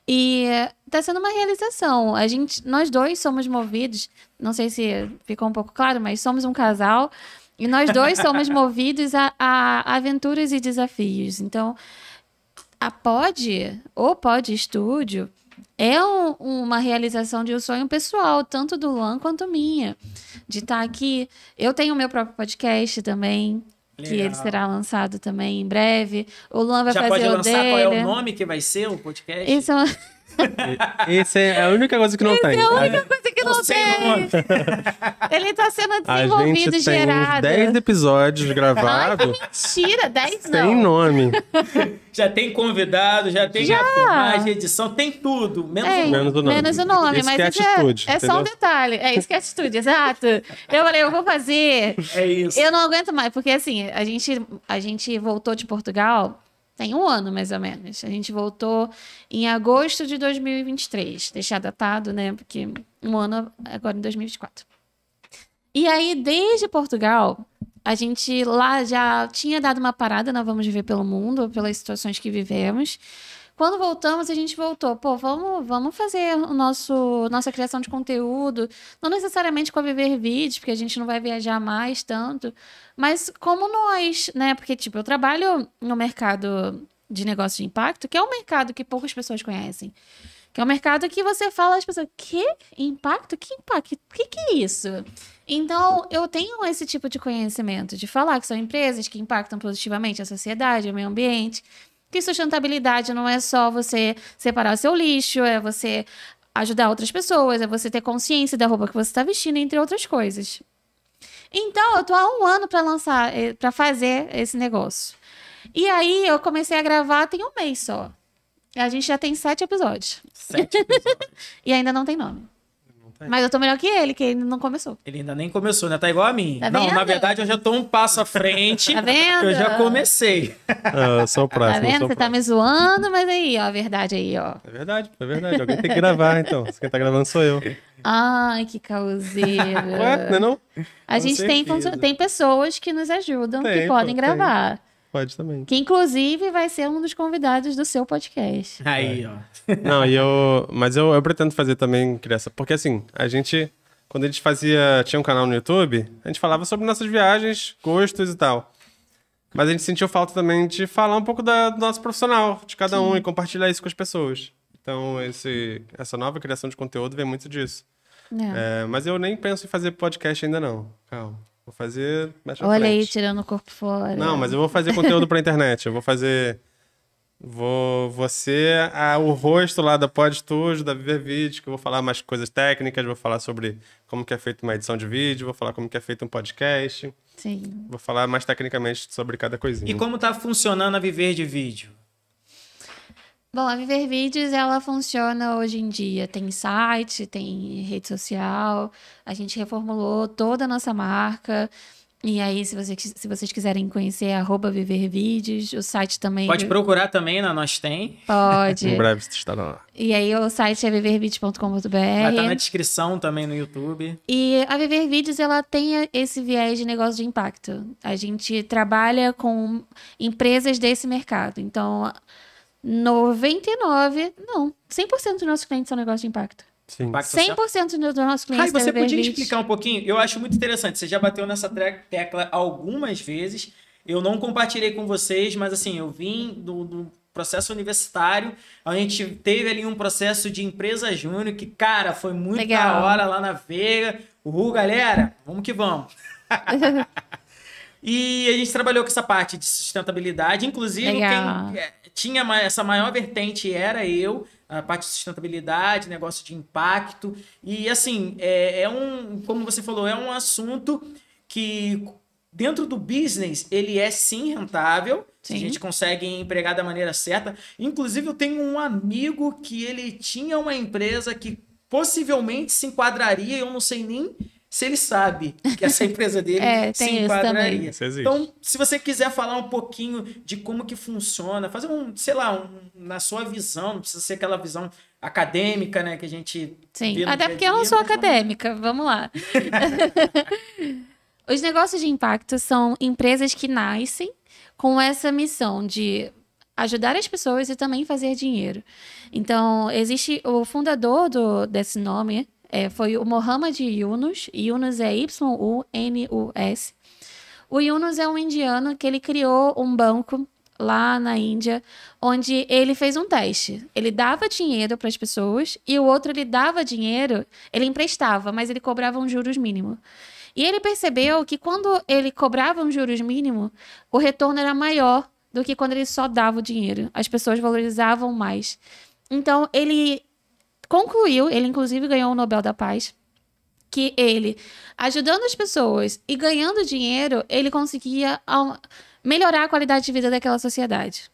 Speaker 2: E tá sendo uma realização. Nós dois somos movidos, não sei se ficou um pouco claro, mas somos um casal e nós dois somos movidos a aventuras e desafios. Então, o Pod Studio é uma realização de um sonho pessoal, tanto do Luan quanto minha. De estar aqui. Eu tenho o meu próprio podcast também, que
Speaker 1: Legal.
Speaker 2: ele será lançado também em breve. O Luan vai
Speaker 1: Já
Speaker 2: fazer
Speaker 1: pode
Speaker 2: o
Speaker 1: lançar
Speaker 2: dele.
Speaker 1: qual é o nome que vai ser o podcast?
Speaker 2: Isso é uma
Speaker 3: Essa é a única coisa que não tem.
Speaker 2: é a única coisa que não
Speaker 1: sei
Speaker 2: tem.
Speaker 1: nome.
Speaker 2: Ele está sendo
Speaker 3: A
Speaker 2: desenvolvido,
Speaker 3: gente tem uns
Speaker 2: gerado.
Speaker 3: 10 episódios
Speaker 2: Ai,
Speaker 3: gravados
Speaker 2: mentira, 10
Speaker 3: sem
Speaker 2: não.
Speaker 3: nome.
Speaker 1: Já tem convidado, já tem a filmagem, edição, tem tudo. Menos o nome.
Speaker 3: Menos o nome.
Speaker 2: Menos o nome,
Speaker 3: Isso
Speaker 2: mas
Speaker 3: que é
Speaker 2: isso
Speaker 3: atitude,
Speaker 2: é só um
Speaker 3: entendeu?
Speaker 2: detalhe. É isso que é atitude, exato. Eu falei, eu vou fazer.
Speaker 1: É isso.
Speaker 2: Eu não aguento mais, porque assim, a gente voltou de Portugal tem um ano, mais ou menos. A gente voltou em agosto de 2023. Deixar datado, né? Porque um ano agora em 2024. E aí, desde Portugal, a gente lá já tinha dado uma parada na Vamos Viver pelo Mundo, pelas situações que vivemos. Quando voltamos, a gente voltou. Pô, vamos fazer nossa criação de conteúdo. Não necessariamente com a Viver Vídeos, porque a gente não vai viajar mais tanto. Mas como nós, né? Porque, tipo, eu trabalho no mercado de negócio de impacto, que é um mercado que poucas pessoas conhecem. Que é um mercado que você fala às pessoas, que impacto? Que impacto? O que é isso? Então, eu tenho esse tipo de conhecimento, de falar que são empresas que impactam positivamente a sociedade, o meio ambiente. Que sustentabilidade não é só você separar o seu lixo, é você ajudar outras pessoas, é você ter consciência da roupa que você está vestindo, entre outras coisas. Então, eu tô há um ano para fazer esse negócio. E aí, eu comecei a gravar tem um mês só. A gente já tem 7 episódios.
Speaker 1: 7 episódios.
Speaker 2: E ainda não tem nome. Mas eu tô melhor que ele não começou.
Speaker 1: Ele ainda nem começou, né? Tá igual a mim.
Speaker 2: Tá
Speaker 1: Não,
Speaker 2: vendo?
Speaker 1: na verdade, eu já tô um passo à frente.
Speaker 2: Tá vendo?
Speaker 1: Eu já comecei.
Speaker 3: Eu sou o
Speaker 2: Tá
Speaker 3: próximo. eu
Speaker 2: vendo?
Speaker 3: sou o
Speaker 2: Você tá me zoando, mas aí, ó, a verdade aí, ó.
Speaker 3: É verdade, é verdade. Alguém tem que gravar, então. Quem tá gravando sou eu.
Speaker 2: Ai, que causeiro.
Speaker 3: Ué, não é não?
Speaker 2: A gente tem,
Speaker 1: certeza.
Speaker 2: tem pessoas que nos ajudam, que
Speaker 3: Tem,
Speaker 2: podem
Speaker 3: pô,
Speaker 2: gravar.
Speaker 3: Pode também.
Speaker 2: Que, inclusive, vai ser um dos convidados do seu podcast.
Speaker 1: Aí, ó.
Speaker 3: Não, mas eu pretendo fazer também criança. Porque assim, quando a gente tinha um canal no YouTube, a gente falava sobre nossas viagens, gostos e tal. Mas a gente sentiu falta também de falar um pouco do nosso profissional, de cada um, e compartilhar isso com as pessoas. Então, essa nova criação de conteúdo vem muito disso. Mas eu nem penso em fazer podcast ainda não. Calma. Vou fazer mais pra
Speaker 2: Olha aí,
Speaker 3: frente.
Speaker 2: tirando o corpo fora.
Speaker 3: Não, mas eu vou fazer conteúdo pra internet. Vou ser o rosto lá da Pod Studio, da Viver Vídeo, que eu vou falar mais coisas técnicas, vou falar sobre como que é feita uma edição de vídeo, vou falar como que é feito um podcast,
Speaker 2: Sim.
Speaker 3: vou falar mais tecnicamente sobre cada coisinha.
Speaker 1: E como tá funcionando a Viver de Vídeo?
Speaker 2: Bom, a Viver Vídeos, ela funciona hoje em dia. Tem site, tem rede social. A gente reformulou toda a nossa marca. E aí, se vocês quiserem conhecer, é @Viver Vídeos. O site também...
Speaker 1: Pode procurar também na Nós Tem.
Speaker 2: Pode.
Speaker 3: Em breve você estará lá.
Speaker 2: E aí, o site é vivervídeos.com.br.
Speaker 1: Vai estar na descrição também no YouTube.
Speaker 2: E a Viver Vídeos, ela tem esse viés de negócio de impacto. A gente trabalha com empresas desse mercado. Então, 100% dos nossos clientes são negócio de impacto.
Speaker 3: Sim.
Speaker 1: Impacto social.
Speaker 2: 100% dos nossos
Speaker 1: Rai,
Speaker 2: clientes
Speaker 1: você
Speaker 2: da Viver
Speaker 1: podia
Speaker 2: Vídeos.
Speaker 1: explicar um pouquinho? Eu acho muito interessante. Você já bateu nessa tecla algumas vezes. Eu não compartilhei com vocês, mas assim, eu vim do processo universitário. A gente teve ali um processo de empresa júnior que, cara, foi muito
Speaker 2: Legal.
Speaker 1: da hora lá na Veiga. Uhul, galera, vamos que vamos. E a gente trabalhou com essa parte de sustentabilidade. Inclusive,
Speaker 2: Legal.
Speaker 1: quem tinha essa maior vertente era eu, a parte de sustentabilidade, negócio de impacto. E assim, como você falou, é um assunto que dentro do business ele é sim rentável. Se a
Speaker 2: Sim.
Speaker 1: gente consegue empregar da maneira certa. Inclusive, eu tenho um amigo que ele tinha uma empresa que possivelmente se enquadraria, eu não sei nem se ele sabe que essa empresa dele
Speaker 2: Tem
Speaker 1: se
Speaker 2: isso
Speaker 1: enquadraria.
Speaker 2: também.
Speaker 3: Isso existe.
Speaker 1: Então, se você quiser falar um pouquinho de como que funciona, fazer na sua visão, não precisa ser aquela visão acadêmica, né, que a gente
Speaker 2: Sim,
Speaker 1: vê no
Speaker 2: até
Speaker 1: dia a
Speaker 2: porque eu não
Speaker 1: dia,
Speaker 2: sou
Speaker 1: mas vamos-
Speaker 2: acadêmica. Vamos lá. Os negócios de impacto são empresas que nascem com essa missão de ajudar as pessoas e também fazer dinheiro. Então, existe o fundador desse nome, foi o Muhammad Yunus. Yunus é Yunus. O Yunus é um indiano que ele criou um banco lá na Índia, onde ele fez um teste. Ele dava dinheiro para as pessoas e o outro ele dava dinheiro, ele emprestava, mas ele cobrava um juros mínimo. E ele percebeu que quando ele cobrava um juros mínimo, o retorno era maior do que quando ele só dava o dinheiro. As pessoas valorizavam mais. Então, ele concluiu, ele inclusive ganhou o Nobel da Paz, que ele, ajudando as pessoas e ganhando dinheiro, ele conseguia melhorar a qualidade de vida daquela sociedade.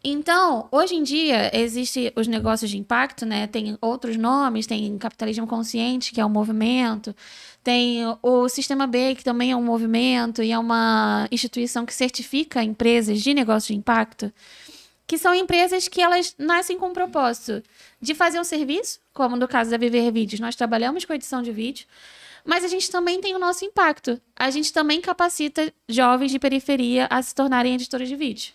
Speaker 2: Então, hoje em dia, existem os negócios de impacto, né? Tem outros nomes, tem capitalismo consciente, que é um movimento, tem o Sistema B, que também é um movimento e é uma instituição que certifica empresas de negócio de impacto, que são empresas que elas nascem com o propósito de fazer um serviço, como no caso da Viver Vídeos, nós trabalhamos com edição de vídeo, mas a gente também tem o nosso impacto. A gente também capacita jovens de periferia a se tornarem editores de vídeo.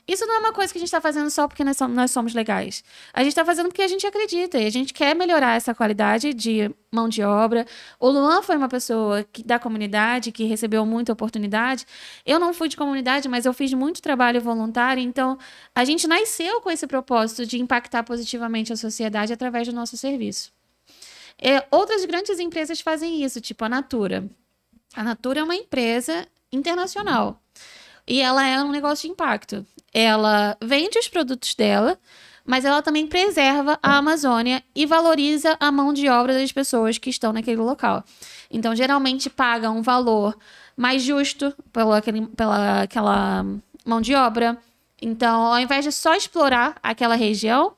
Speaker 2: Isso não é uma coisa que a gente está fazendo só porque nós somos legais. A gente está fazendo porque a gente acredita e a gente quer melhorar essa qualidade de mão de obra. O Luan foi uma pessoa da comunidade que recebeu muita oportunidade. Eu não fui de comunidade, mas eu fiz muito trabalho voluntário. Então, a gente nasceu com esse propósito de impactar positivamente a sociedade através do nosso serviço. Outras grandes empresas fazem isso, tipo a Natura. A Natura é uma empresa internacional. E ela é um negócio de impacto. Ela vende os produtos dela, mas ela também preserva a Amazônia e valoriza a mão de obra das pessoas que estão naquele local. Então, geralmente, paga um valor mais justo pela aquela mão de obra. Então, ao invés de só explorar aquela região,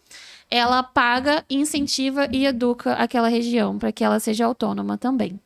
Speaker 2: ela paga, incentiva e educa aquela região para que ela seja autônoma também.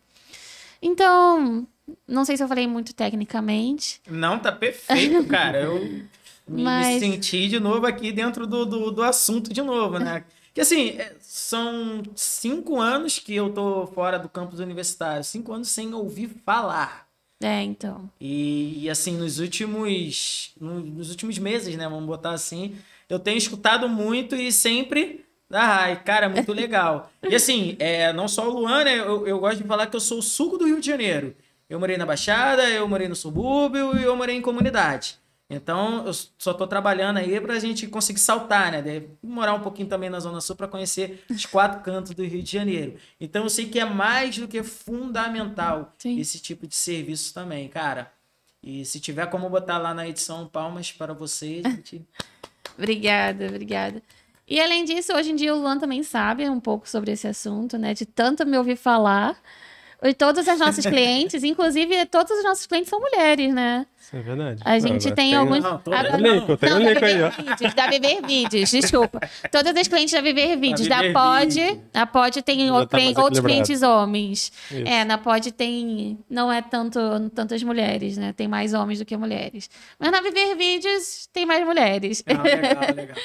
Speaker 2: Então, não sei se eu falei muito tecnicamente.
Speaker 1: Não, tá perfeito, cara. Eu me senti de novo aqui dentro do assunto de novo, né? Que assim, são 5 anos que eu tô fora do campus universitário. 5 anos sem ouvir falar.
Speaker 2: Então.
Speaker 1: E assim, nos últimos meses, né? Vamos botar assim, eu tenho escutado muito e sempre... Ai, cara, muito legal. E assim, não só o Luan, né? Eu gosto de falar que eu sou o suco do Rio de Janeiro. Eu morei na Baixada, eu morei no subúrbio e eu morei em comunidade. Então, eu só tô trabalhando aí pra gente conseguir saltar, né? Deve morar um pouquinho também na Zona Sul para conhecer os 4 cantos do Rio de Janeiro. Então, eu sei que é mais do que fundamental esse tipo de serviço também, cara. E se tiver como botar lá na edição, palmas para vocês, gente.
Speaker 2: Obrigada. E além disso, hoje em dia o Luan também sabe um pouco sobre esse assunto, né? De tanto me ouvir falar. Todos os nossos clientes, inclusive todos os nossos clientes são mulheres, né?
Speaker 3: Isso é verdade.
Speaker 2: A gente tem alguns...
Speaker 1: Não, tô
Speaker 2: Agora-
Speaker 1: vendo.
Speaker 3: Tem um link aí, ó.
Speaker 2: Da Viver Vídeos, desculpa. Todas as clientes da Viver Vídeos.
Speaker 1: Viver
Speaker 2: Da Pod,
Speaker 1: Vídeo.
Speaker 2: a Pod tem
Speaker 3: Já tá mais
Speaker 2: outros
Speaker 3: equilibrado.
Speaker 2: clientes homens.
Speaker 3: Isso.
Speaker 2: Na Pod tem... Não é tantas mulheres, né? Tem mais homens do que mulheres. Mas na Viver Vídeos tem mais mulheres.
Speaker 1: Ah, legal, legal.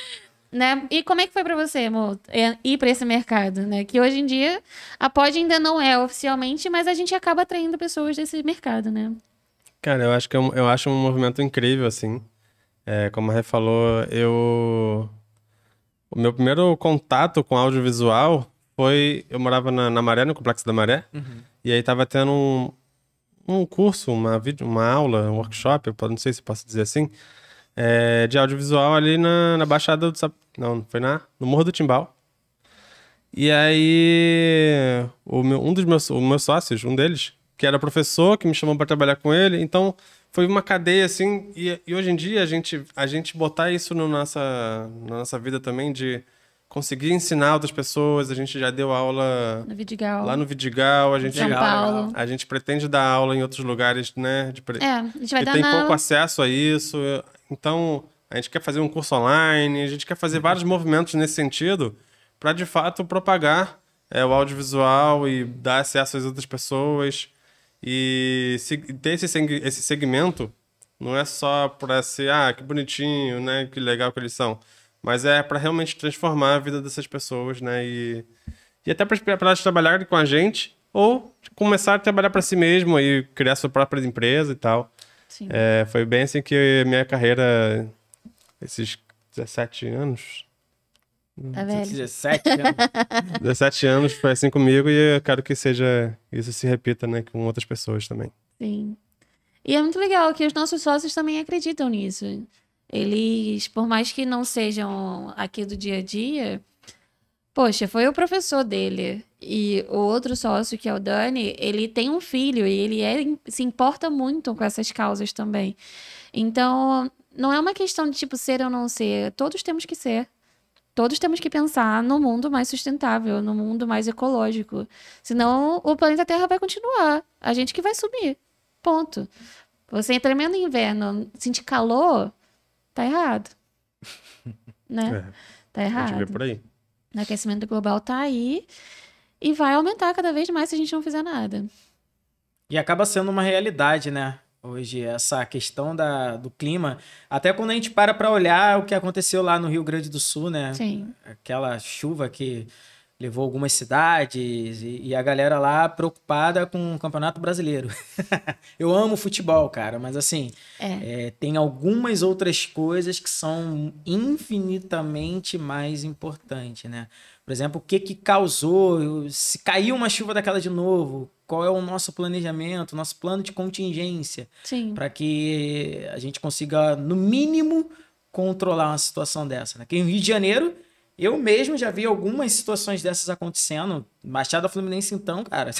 Speaker 2: Né? E como é que foi pra você, amor, ir pra esse mercado, né? Que hoje em dia a Pod ainda não é oficialmente, mas a gente acaba atraindo pessoas desse mercado, né?
Speaker 3: Cara, eu acho que eu acho um movimento incrível, assim. Como a Rê falou, o meu primeiro contato com audiovisual foi... Eu morava na Maré, no Complexo da Maré, e aí tava tendo um curso, uma aula, um workshop, eu não sei se posso dizer assim, de audiovisual ali na Baixada do... Não, foi no Morro do Timbal. E aí, um dos meus sócios, um deles, que era professor, que me chamou para trabalhar com ele, então foi uma cadeia, assim, e hoje em dia a gente botar isso na nossa vida também, de conseguir ensinar outras pessoas, a gente já deu aula
Speaker 2: No Vidigal.
Speaker 3: lá no Vidigal, a gente,
Speaker 2: São Paulo.
Speaker 3: a gente pretende dar aula em outros lugares, né,
Speaker 2: A gente vai
Speaker 3: que
Speaker 2: dar
Speaker 3: tem pouco acesso a isso, então a gente quer fazer um curso online, a gente quer fazer vários movimentos nesse sentido para de fato propagar o audiovisual e dar acesso às outras pessoas e ter esse segmento não é só para ser que bonitinho, né, que legal que eles são, mas é para realmente transformar a vida dessas pessoas, né, e até para elas trabalharem com a gente ou começar a trabalhar para si mesmo e criar sua própria empresa e tal.
Speaker 2: Sim.
Speaker 3: Foi bem assim que minha carreira, esses 17 anos...
Speaker 2: Tá velho?
Speaker 1: 17 anos.
Speaker 3: 17 anos foi assim comigo e eu quero que isso se repita, né, com outras pessoas também.
Speaker 2: Sim. E é muito legal que os nossos sócios também acreditam nisso. Eles, por mais que não sejam aqui do dia a dia, poxa, foi o professor dele. E o outro sócio, que é o Dani, ele tem um filho e ele se importa muito com essas causas também. Então, não é uma questão de tipo ser ou não ser. Todos temos que ser. Todos temos que pensar no mundo mais sustentável, no mundo mais ecológico. Senão, o planeta Terra vai continuar. A gente que vai subir. Ponto. Você em tremendo inverno, sentir calor, tá errado. Né? Tá
Speaker 3: A gente vê
Speaker 2: errado.
Speaker 3: por aí.
Speaker 2: O aquecimento global tá aí e vai aumentar cada vez mais se a gente não fizer nada.
Speaker 1: E acaba sendo uma realidade, né? Hoje, essa questão do clima. Até quando a gente para olhar o que aconteceu lá no Rio Grande do Sul, né?
Speaker 2: Sim.
Speaker 1: Aquela chuva que levou algumas cidades e a galera lá preocupada com o Campeonato Brasileiro. Eu amo futebol, cara, mas assim, tem algumas outras coisas que são infinitamente mais importantes, né? Por exemplo, o que causou, se caiu uma chuva daquela de novo, qual é o nosso planejamento, nosso plano de contingência,
Speaker 2: Sim.
Speaker 1: para que a gente consiga, no mínimo, controlar uma situação dessa, né? Aqui no Rio de Janeiro, eu mesmo já vi algumas situações dessas acontecendo. Baixada Fluminense, então, cara.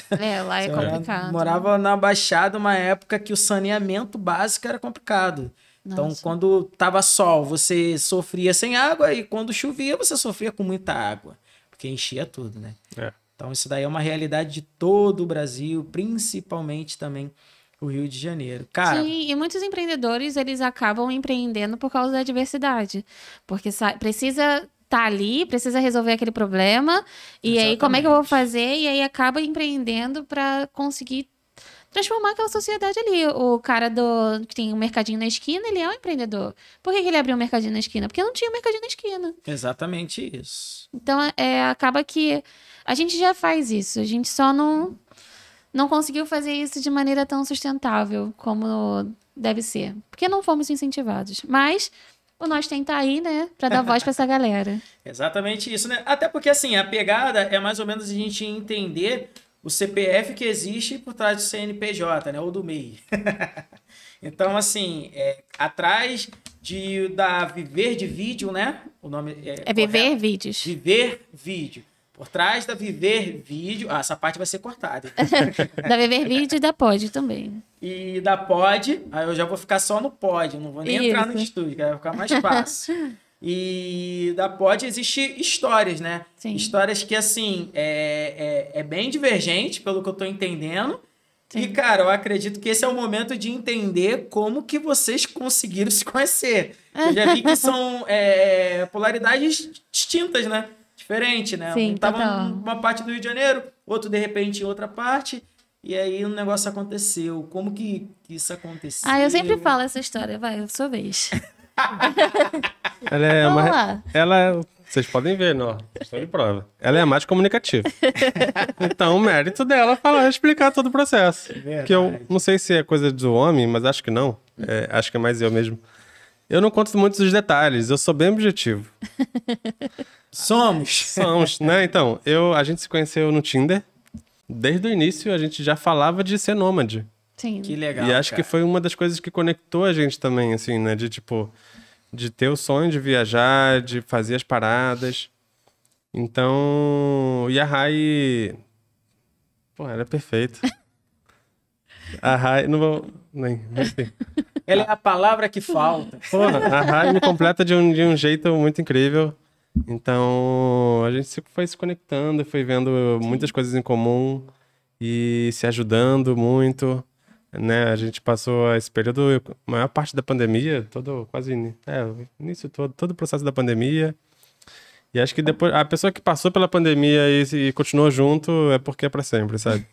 Speaker 2: Lá é complicado.
Speaker 1: Morava na Baixada uma época que o saneamento básico era complicado. Então,
Speaker 2: Nossa.
Speaker 1: quando tava sol, você sofria sem água, e quando chovia, você sofria com muita água, porque enchia tudo, né? Então, isso daí é uma realidade de todo o Brasil, principalmente também o Rio de Janeiro. Cara,
Speaker 2: Sim, e muitos empreendedores, eles acabam empreendendo por causa da diversidade. Porque precisa estar ali, precisa resolver aquele problema. E aí, como é que eu vou fazer? E aí, acaba empreendendo para conseguir transformar aquela sociedade ali. O cara que tem um mercadinho na esquina, ele é um empreendedor. Por que ele abriu um mercadinho na esquina? Porque não tinha um mercadinho na esquina.
Speaker 1: exatamente isso.
Speaker 2: Então, acaba que a gente já faz isso. A gente só não conseguiu fazer isso de maneira tão sustentável como deve ser. Porque não fomos incentivados. Mas o Nós Tem tá aí, né? Pra dar voz pra essa galera.
Speaker 1: Exatamente isso, né? Até porque, assim, a pegada é mais ou menos a gente entender o CPF que existe por trás do CNPJ, né? Ou do MEI. Então, assim, atrás da Viver de Vídeo, né? O nome
Speaker 2: É Viver Vídeos.
Speaker 1: Viver Vídeo. Por trás da Viver Vídeo... essa parte vai ser cortada.
Speaker 2: Da Viver Vídeo e da Pod também.
Speaker 1: E da Pod, aí eu já vou ficar só no Pod, não vou nem entrar no estúdio, que vai ficar mais fácil. E da Pod existe histórias, né?
Speaker 2: Sim.
Speaker 1: Histórias que, assim, é bem divergente, pelo que eu tô entendendo.
Speaker 2: Sim.
Speaker 1: E, cara, eu acredito que esse é o momento de entender como que vocês conseguiram se conhecer. Eu já vi que são polaridades distintas, né? Diferente, né?
Speaker 2: Sim,
Speaker 1: Um tava
Speaker 2: total.
Speaker 1: numa parte do Rio de Janeiro, outro, de repente, em outra parte. E aí o negócio aconteceu. Como que isso aconteceu?
Speaker 2: Eu sempre falo essa história, vai, sua vez.
Speaker 3: Ela é
Speaker 2: Vamos
Speaker 3: mais...
Speaker 2: lá.
Speaker 3: Vocês podem ver, não? Questão de prova. Ela é a mais comunicativa. Então, o mérito dela é explicar todo o processo.
Speaker 1: Verdade.
Speaker 3: Que eu não sei se é coisa do homem, mas acho que não. Acho que é mais eu mesmo. Eu não conto muitos dos detalhes, eu sou bem objetivo.
Speaker 1: Somos,
Speaker 3: né? Então, a gente se conheceu no Tinder. Desde o início, a gente já falava de ser nômade.
Speaker 2: Sim.
Speaker 1: Que legal.
Speaker 3: E acho
Speaker 1: cara.
Speaker 3: que foi uma das coisas que conectou a gente também, assim, né? De ter o sonho de viajar, de fazer as paradas. Então, e a Rai... Pô, ela é perfeita. A Rai... Não vou... Nem... Enfim.
Speaker 1: Ela é a palavra que falta.
Speaker 3: Pô, a Rai me completa de um jeito muito incrível. Então, a gente foi se conectando, foi vendo muitas coisas em comum e se ajudando muito, né? A gente passou esse período, a maior parte da pandemia, o início todo o processo da pandemia. E acho que depois, a pessoa que passou pela pandemia e continuou junto é porque é pra sempre, sabe?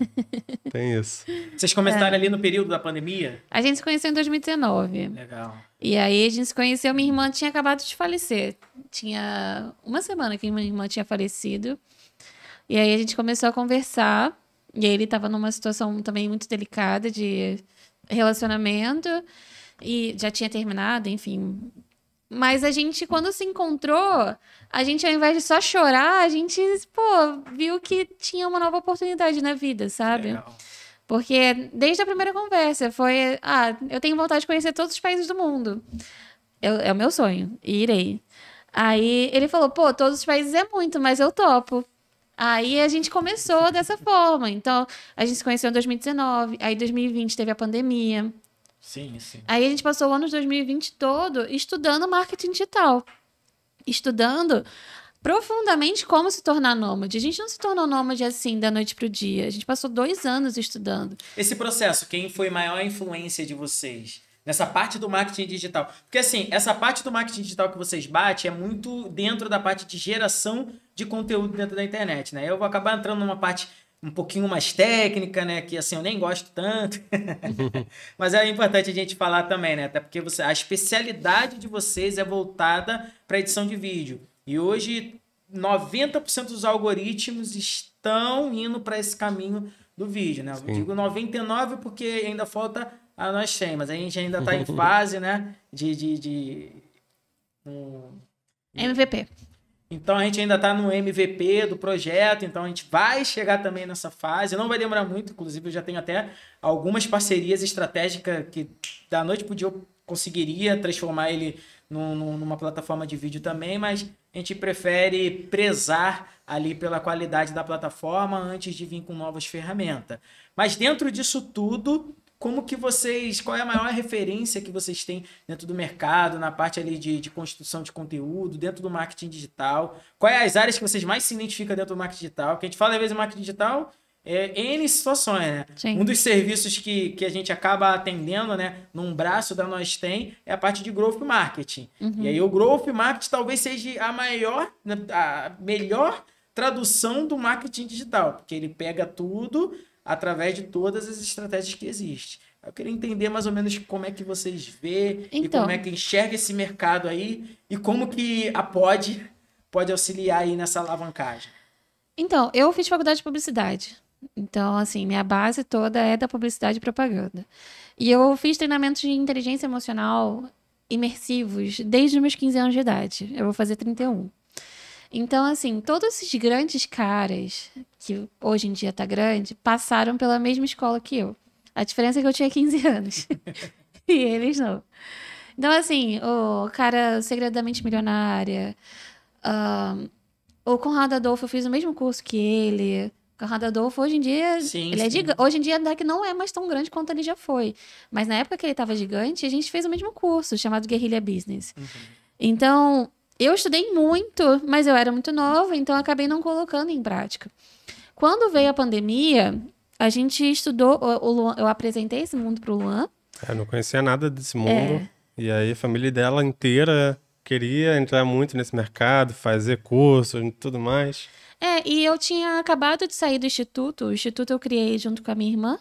Speaker 3: Tem isso.
Speaker 1: Vocês começaram ali no período da pandemia?
Speaker 2: A gente se conheceu em 2019.
Speaker 1: Legal.
Speaker 2: E aí a gente se conheceu, minha irmã tinha acabado de falecer. Tinha uma semana que minha irmã tinha falecido. E aí a gente começou a conversar. E aí ele tava numa situação também muito delicada de relacionamento. E já tinha terminado, enfim. Mas a gente, quando se encontrou, a gente, ao invés de só chorar, a gente, viu que tinha uma nova oportunidade na vida, sabe?
Speaker 1: Legal.
Speaker 2: Porque desde a primeira conversa foi, eu tenho vontade de conhecer todos os países do mundo. É o meu sonho, e irei. Aí ele falou, todos os países é muito, mas eu topo. Aí a gente começou dessa forma. Então, a gente se conheceu em 2019, aí em 2020 teve a pandemia.
Speaker 1: Sim, sim.
Speaker 2: Aí a gente passou o ano de 2020 todo estudando marketing digital. Estudando profundamente como se tornar nômade. A gente não se tornou nômade assim, da noite pro dia. A gente passou 2 anos estudando.
Speaker 1: Esse processo, quem foi maior influência de vocês? Nessa parte do marketing digital. Porque assim, essa parte do marketing digital que vocês batem é muito dentro da parte de geração de conteúdo dentro da internet, né? Eu vou acabar entrando numa parte um pouquinho mais técnica, né? Que assim, eu nem gosto tanto. Mas é importante a gente falar também, né? Até porque a especialidade de vocês é voltada para edição de vídeo. E hoje, 90% dos algoritmos estão indo para esse caminho do vídeo, né? Eu digo 99% porque ainda falta a nós 100, mas a gente ainda está em fase, né?
Speaker 2: MVP.
Speaker 1: Então a gente ainda está no MVP do projeto, então a gente vai chegar também nessa fase. Não vai demorar muito, inclusive eu já tenho até algumas parcerias estratégicas que da noite pro dia eu conseguiria transformar ele numa plataforma de vídeo também, mas a gente prefere prezar ali pela qualidade da plataforma antes de vir com novas ferramentas. Mas dentro disso tudo, qual é a maior referência que vocês têm dentro do mercado, na parte ali de construção de conteúdo, dentro do marketing digital? Quais as áreas que vocês mais se identificam dentro do marketing digital? Porque a gente fala, às vezes, em marketing digital, N situações, né?
Speaker 2: Sim.
Speaker 1: Um dos serviços que a gente acaba atendendo, né, num braço da Nós Tem, é a parte de Growth Marketing. E aí o Growth Marketing talvez seja a melhor tradução do marketing digital, porque ele pega tudo através de todas as estratégias que existem. Eu queria entender mais ou menos como é que vocês vê e como é que enxerga esse mercado aí e como que a Pod pode auxiliar aí nessa alavancagem.
Speaker 2: Então, eu fiz faculdade de publicidade. Então, assim, minha base toda é da publicidade e propaganda. E eu fiz treinamentos de inteligência emocional imersivos desde os meus 15 anos de idade. Eu vou fazer 31. Então, assim, todos esses grandes caras, que hoje em dia tá grande, passaram pela mesma escola que eu. A diferença é que eu tinha 15 anos. E eles não. Então, assim, o cara Segredamente Milionária, o Conrado Adolfo, eu fiz o mesmo curso que ele. O Conrado Adolfo, hoje em dia, ele é gigante. Hoje em dia, até que não é mais tão grande quanto ele já foi. Mas na época que ele tava gigante, a gente fez o mesmo curso, chamado Guerrilha Business. Então, eu estudei muito, mas eu era muito nova, então eu acabei não colocando em prática. Quando veio a pandemia, a gente estudou, eu apresentei esse mundo pro Luan.
Speaker 3: Eu não conhecia nada desse mundo. E aí a família dela inteira queria entrar muito nesse mercado, fazer cursos e tudo mais.
Speaker 2: E eu tinha acabado de sair do instituto. O instituto eu criei junto com a minha irmã,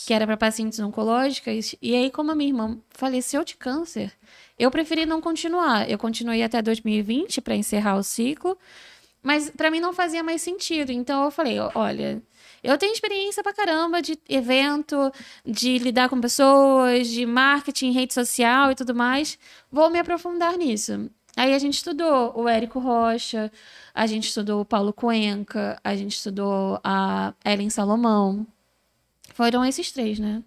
Speaker 2: que era para pacientes oncológicas. E aí, como a minha irmã faleceu de câncer, eu preferi não continuar. Eu continuei até 2020 para encerrar o ciclo, mas para mim não fazia mais sentido. Então eu falei, olha, eu tenho experiência pra caramba de evento, de lidar com pessoas, de marketing, rede social e tudo mais. Vou me aprofundar nisso. Aí a gente estudou o Érico Rocha, a gente estudou o Paulo Cuenca, a gente estudou a Ellen Salomão. Foram esses 3, né?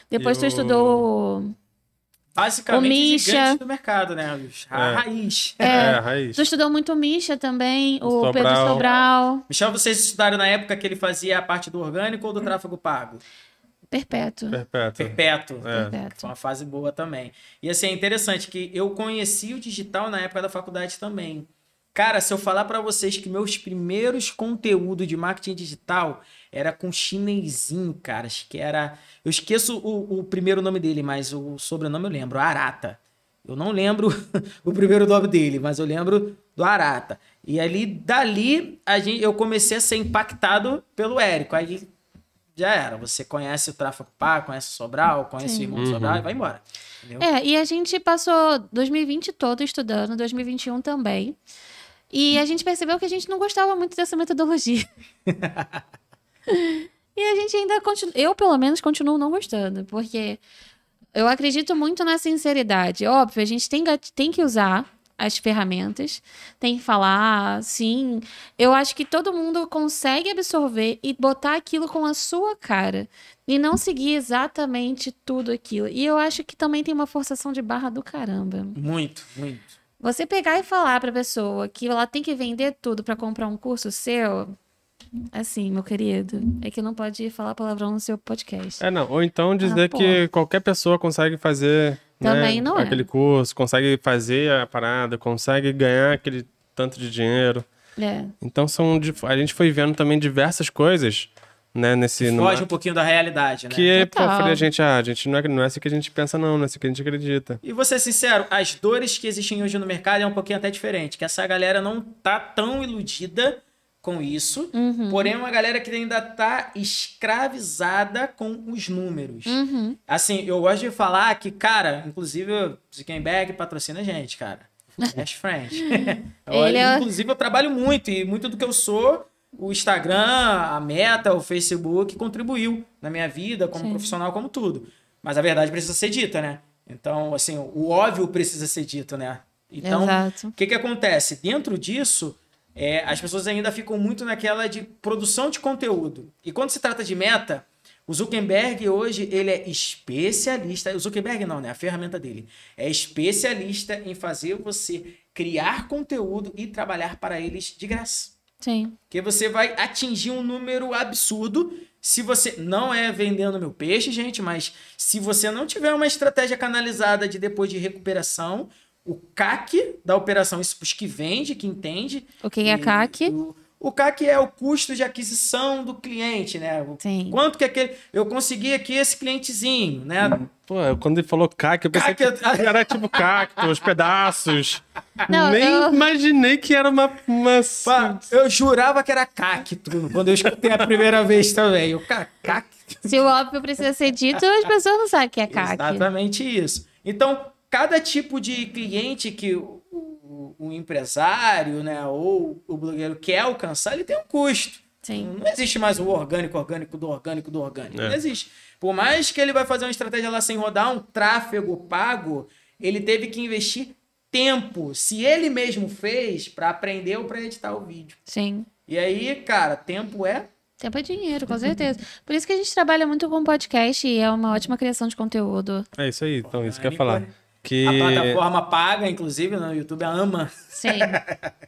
Speaker 2: Depois tu estudou
Speaker 1: basicamente
Speaker 2: o Misha.
Speaker 1: gigantes do mercado, né? A raiz.
Speaker 3: A raiz.
Speaker 2: Tu estudou muito o Misha também, o
Speaker 3: Sobral.
Speaker 2: Pedro Sobral.
Speaker 1: Michel, vocês estudaram na época que ele fazia a parte do orgânico ou do tráfego pago?
Speaker 2: Perpétuo.
Speaker 1: Perpétuo.
Speaker 2: Perpétuo.
Speaker 1: Foi uma fase boa também. E assim, é interessante que eu conheci o digital na época da faculdade também. Cara, se eu falar pra vocês que meus primeiros conteúdos de marketing digital era com chinesinho, cara, que era... Eu esqueço o primeiro nome dele, mas o sobrenome eu lembro, Arata. Eu não lembro o primeiro nome dele, mas eu lembro do Arata. E ali, dali, eu comecei a ser impactado pelo Érico. Aí já era. Você conhece o Tráfego Pago, conhece o Sobral, conhece o irmão do Sobral e vai embora. Entendeu?
Speaker 2: E a gente passou 2020 todo estudando, 2021 também. E a gente percebeu que a gente não gostava muito dessa metodologia. E a gente ainda continua... Eu, pelo menos, continuo não gostando. Porque eu acredito muito na sinceridade. Óbvio, a gente tem que usar as ferramentas. Tem que falar, sim. Eu acho que todo mundo consegue absorver e botar aquilo com a sua cara. E não seguir exatamente tudo aquilo. E eu acho que também tem uma forçação de barra do caramba.
Speaker 1: Muito, muito.
Speaker 2: Você pegar e falar pra pessoa que ela tem que vender tudo pra comprar um curso seu, assim, meu querido, é que não pode falar palavrão no seu podcast.
Speaker 3: Não. Ou então dizer que qualquer pessoa consegue fazer
Speaker 2: Também não é.
Speaker 3: aquele curso, consegue fazer a parada, consegue ganhar aquele tanto de dinheiro. Então a gente foi vendo também diversas coisas, né,
Speaker 1: Foge um pouquinho da realidade, né?
Speaker 3: Que
Speaker 2: Total.
Speaker 3: a gente não é assim que a gente pensa, não é assim que a gente acredita.
Speaker 1: E vou ser sincero, as dores que existem hoje no mercado é um pouquinho até diferente, que essa galera não tá tão iludida com isso, porém é uma galera que ainda tá escravizada com os números. Assim, eu gosto de falar que, cara, inclusive o Zuckerberg patrocina a gente, cara. Best friend. Inclusive eu trabalho muito e muito do que eu sou... O Instagram, a Meta, o Facebook contribuiu na minha vida como profissional, como tudo. Mas a verdade precisa ser dita, né? Então, assim, o óbvio precisa ser dito, né? Então, o que acontece? Dentro disso, as pessoas ainda ficam muito naquela de produção de conteúdo. E quando se trata de Meta, o Zuckerberg hoje, ele é especialista... O Zuckerberg não, né? A ferramenta dele. É especialista em fazer você criar conteúdo e trabalhar para eles de graça.
Speaker 2: Sim.
Speaker 1: Porque você vai atingir um número absurdo se você... Não é vendendo meu peixe, gente, mas se você não tiver uma estratégia canalizada de depois de recuperação, o CAC da operação, isso para os que vende, que entende...
Speaker 2: O que é CAC?
Speaker 1: O CAC é o custo de aquisição do cliente, né?
Speaker 2: Sim.
Speaker 1: Quanto que aquele... Eu consegui aqui esse clientezinho, né?
Speaker 3: Pô, quando ele falou CAC, eu pensei que era tipo cactos, pedaços.
Speaker 2: Não,
Speaker 3: Nem imaginei que era uma...
Speaker 1: Eu jurava que era CAC quando eu escutei a primeira vez também. O CAC.
Speaker 2: Se o óbvio precisa ser dito, as pessoas não sabem o que é CAC.
Speaker 1: Exatamente isso. Então, cada tipo de cliente que o empresário, né, ou o blogueiro quer alcançar, ele tem um custo.
Speaker 2: Sim.
Speaker 1: Não existe mais o orgânico do orgânico. Não existe. Por mais que ele vai fazer uma estratégia lá sem rodar um tráfego pago, ele teve que investir tempo, se ele mesmo fez, para aprender ou para editar o vídeo.
Speaker 2: Sim.
Speaker 1: E aí, cara, tempo é
Speaker 2: dinheiro, com certeza. Por isso que a gente trabalha muito com podcast e é uma ótima criação de conteúdo.
Speaker 3: É isso aí, então, isso que eu ia falar. Que...
Speaker 1: A plataforma paga, inclusive, no YouTube, a ama.
Speaker 2: Sim.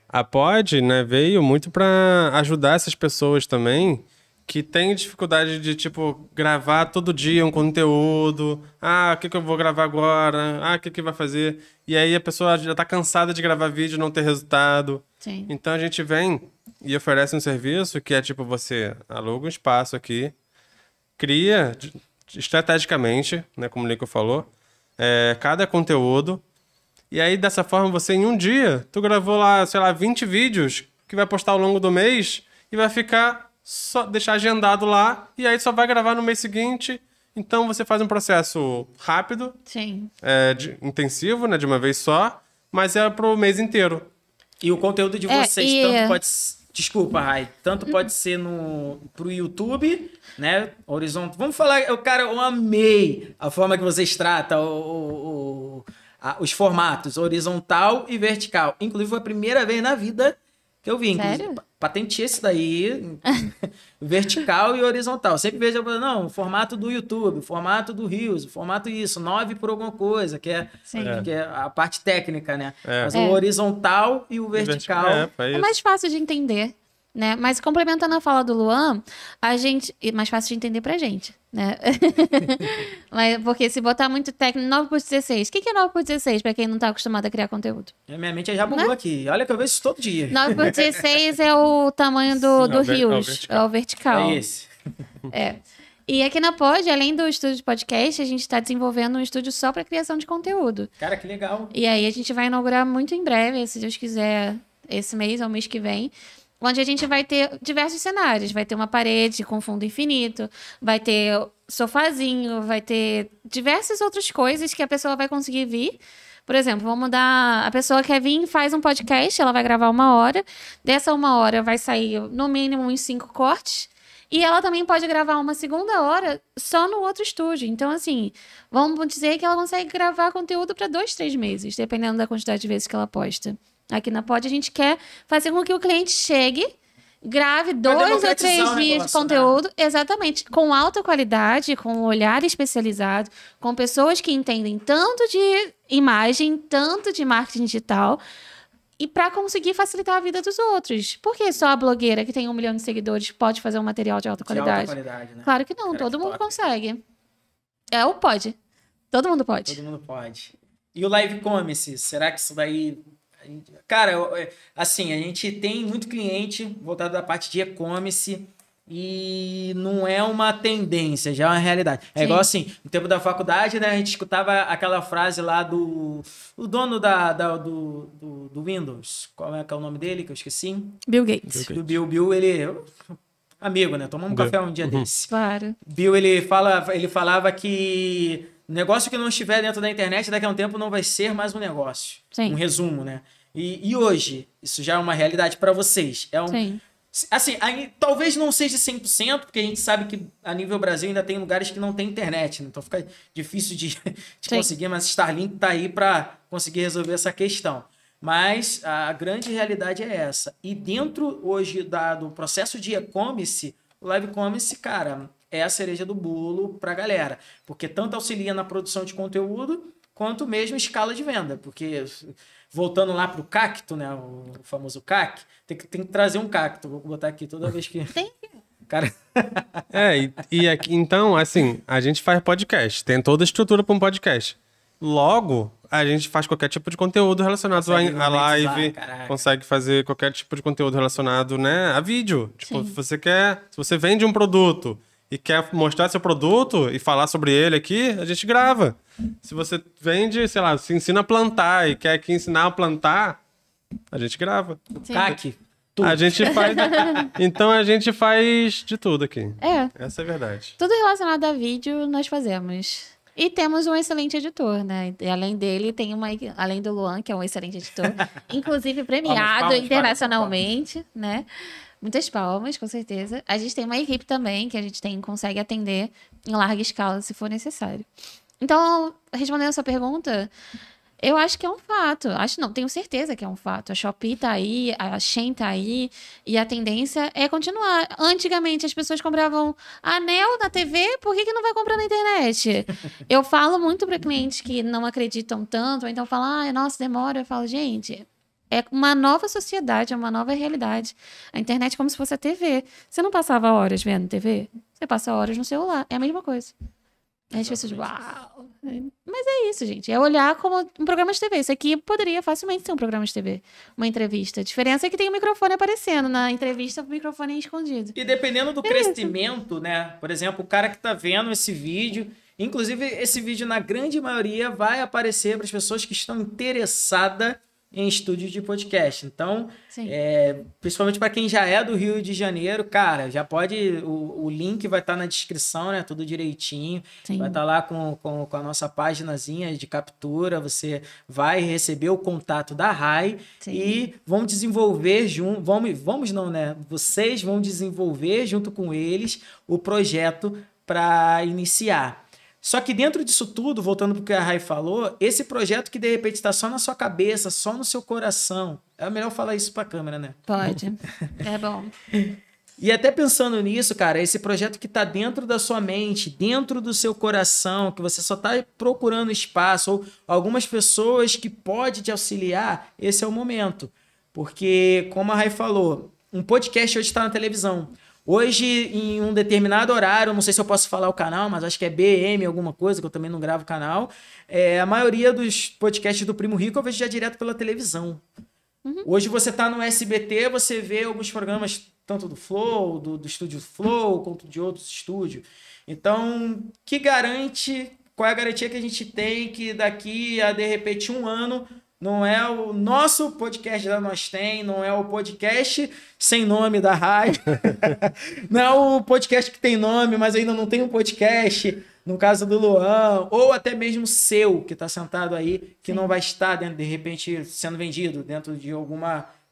Speaker 3: A Pod, né, veio muito para ajudar essas pessoas também que tem dificuldade de, tipo, gravar todo dia um conteúdo. Ah, o que eu vou gravar agora? Ah, o que vai fazer? E aí a pessoa já tá cansada de gravar vídeo e não ter resultado.
Speaker 2: Sim.
Speaker 3: Então a gente vem e oferece um serviço que é, tipo, você aluga um espaço aqui, cria estrategicamente, né, como o Nico falou, cada conteúdo. E aí, dessa forma, você em um dia, tu gravou lá, sei lá, 20 vídeos que vai postar ao longo do mês e vai ficar, só deixar agendado lá e aí só vai gravar no mês seguinte. Então, você faz um processo rápido,
Speaker 2: Sim.
Speaker 3: intensivo, né, de uma vez só, mas é pro mês inteiro.
Speaker 1: E o conteúdo de vocês tanto pode... Desculpa, Rai. Tanto pode ser pro YouTube, né? Horizontal. Vamos falar... Cara, eu amei a forma que vocês tratam os formatos horizontal e vertical. Inclusive, foi a primeira vez na vida que eu vi.
Speaker 2: Sério?
Speaker 1: Patenteei isso daí. Vertical e horizontal. Sempre vejo, não, o formato do YouTube, o formato do Reels, o formato isso, 9 por alguma coisa, que é a parte técnica, né? Mas o horizontal e o vertical...
Speaker 2: É mais fácil de entender, né? Mas complementando a fala do Luan, é mais fácil de entender pra gente, né? Mas, porque se botar muito técnico, 9x16. O que é 9x16 pra quem não tá acostumado a criar conteúdo?
Speaker 1: Minha mente já bugou aqui. Olha que eu vejo isso todo dia.
Speaker 2: 9x16 é o tamanho do Reels, é o vertical.
Speaker 1: É esse.
Speaker 2: E aqui na Pod, além do estúdio de podcast, a gente está desenvolvendo um estúdio só para criação de conteúdo.
Speaker 1: Cara, que legal.
Speaker 2: E aí a gente vai inaugurar muito em breve, se Deus quiser, esse mês ou mês que vem, onde a gente vai ter diversos cenários. Vai ter uma parede com fundo infinito, vai ter sofazinho, vai ter diversas outras coisas que a pessoa vai conseguir vir. Por exemplo, vamos dar... A pessoa quer vir e faz um podcast, ela vai gravar 1 hora. Dessa 1 hora vai sair, no mínimo, uns 5 cortes. E ela também pode gravar uma segunda hora só no outro estúdio. Então, assim, vamos dizer que ela consegue gravar conteúdo para 2, 3 meses, dependendo da quantidade de vezes que ela posta. Aqui na Pod, a gente quer fazer com que o cliente chegue, grave 2 ou 3 dias de conteúdo, exatamente, com alta qualidade, com um olhar especializado, com pessoas que entendem tanto de imagem, tanto de marketing digital, e para conseguir facilitar a vida dos outros. Por que só a blogueira que tem 1 milhão de seguidores pode fazer um material de alta qualidade?
Speaker 1: Né?
Speaker 2: Claro que não, todo mundo consegue. Pode. Todo mundo pode.
Speaker 1: Todo mundo pode. E o live commerce, será que isso daí... Cara, assim, a gente tem muito cliente voltado da parte de e-commerce e não é uma tendência, já é uma realidade. É igual assim, no tempo da faculdade, né, a gente escutava aquela frase lá do dono do Windows. Qual é que é o nome dele que eu esqueci?
Speaker 2: Bill Gates.
Speaker 1: Do Bill, ele... Amigo, né? Tomamos um café um dia desse.
Speaker 2: Claro.
Speaker 1: Bill, ele falava que negócio que não estiver dentro da internet, daqui a um tempo não vai ser mais um negócio.
Speaker 2: Sim.
Speaker 1: Um resumo, né? E hoje, isso já é uma realidade para vocês.
Speaker 2: Sim.
Speaker 1: Assim, talvez não seja 100%, porque a gente sabe que a nível Brasil ainda tem lugares que não tem internet, né? Então fica difícil de conseguir, mas Starlink tá aí para conseguir resolver essa questão. Mas a grande realidade é essa. E dentro hoje do processo de e-commerce, o live commerce, cara, é a cereja do bolo pra galera. Porque tanto auxilia na produção de conteúdo, quanto mesmo escala de venda. Porque, voltando lá pro cacto, né? O famoso CAC, tem que trazer um cacto. Vou botar aqui toda vez que...
Speaker 2: Tem.
Speaker 1: Cara...
Speaker 3: e aqui, então, assim, a gente faz podcast. Tem toda a estrutura para um podcast. Logo, a gente faz qualquer tipo de conteúdo relacionado à live, consegue fazer qualquer tipo de conteúdo relacionado, né, a vídeo. Tipo, se você vende um produto e quer mostrar seu produto e falar sobre ele aqui, a gente grava. Se você vende, sei lá, se ensina a plantar e quer aqui ensinar a plantar, a gente grava.
Speaker 1: CAC.
Speaker 3: A gente faz... Então a gente faz de tudo aqui. Essa é a verdade.
Speaker 2: Tudo relacionado a vídeo nós fazemos. E temos um excelente editor, né? E além dele, além do Luan, que é um excelente editor, inclusive premiado internacionalmente, né? Muitas palmas, com certeza. A gente tem uma equipe também que a gente consegue atender em larga escala, se for necessário. Então, respondendo a sua pergunta, eu acho que é um fato. Tenho certeza que é um fato. A Shopee tá aí, a Shein tá aí, e a tendência é continuar. Antigamente, as pessoas compravam anel na TV, por que não vai comprar na internet? Eu falo muito para clientes que não acreditam tanto, ou então falam, nossa, demora. Eu falo, gente, É uma nova sociedade, é uma nova realidade. A internet é como se fosse a TV. Você não passava horas vendo TV? Você passa horas no celular. É a mesma coisa. Aí as pessoas, uau! Mas é isso, gente. É olhar como um programa de TV. Isso aqui poderia facilmente ser um programa de TV. Uma entrevista. A diferença é que tem o microfone aparecendo. Na entrevista, o microfone é escondido.
Speaker 1: E dependendo do crescimento, né? Por exemplo, o cara que tá vendo esse vídeo... Inclusive, esse vídeo, na grande maioria, vai aparecer para as pessoas que estão interessadas em estúdio de podcast. Então, principalmente para quem já é do Rio de Janeiro, cara, já pode... O link vai estar na descrição, né? Tudo direitinho.
Speaker 2: Sim.
Speaker 1: Vai estar lá com a nossa paginazinha de captura. Você vai receber o contato da Rai.
Speaker 2: Sim.
Speaker 1: E vão desenvolver junto... Vamos não, né? Vocês vão desenvolver junto com eles o projeto para iniciar. Só que dentro disso tudo, voltando para o que a Rai falou, esse projeto que de repente está só na sua cabeça, só no seu coração, é melhor falar isso para a câmera, né?
Speaker 2: Pode. É bom.
Speaker 1: E até pensando nisso, cara, esse projeto que está dentro da sua mente, dentro do seu coração, que você só está procurando espaço, ou algumas pessoas que podem te auxiliar, esse é o momento. Porque, como a Rai falou, um podcast hoje está na televisão. Hoje, em um determinado horário, não sei se eu posso falar o canal, mas acho que é BM alguma coisa, que eu também não gravo canal. A maioria dos podcasts do Primo Rico eu vejo já direto pela televisão. Uhum. Hoje você tá no SBT, você vê alguns programas, tanto do Flow, do Estúdio Flow, quanto de outros estúdios. Então, qual é a garantia que a gente tem que daqui a, de repente, 1 ano... Não é o nosso podcast da Nós Tem, não é o podcast sem nome da Rai, não é o podcast que tem nome, mas ainda não tem um podcast, no caso do Luan, ou até mesmo seu, que está sentado aí, que não vai estar, dentro, de repente, sendo vendido dentro de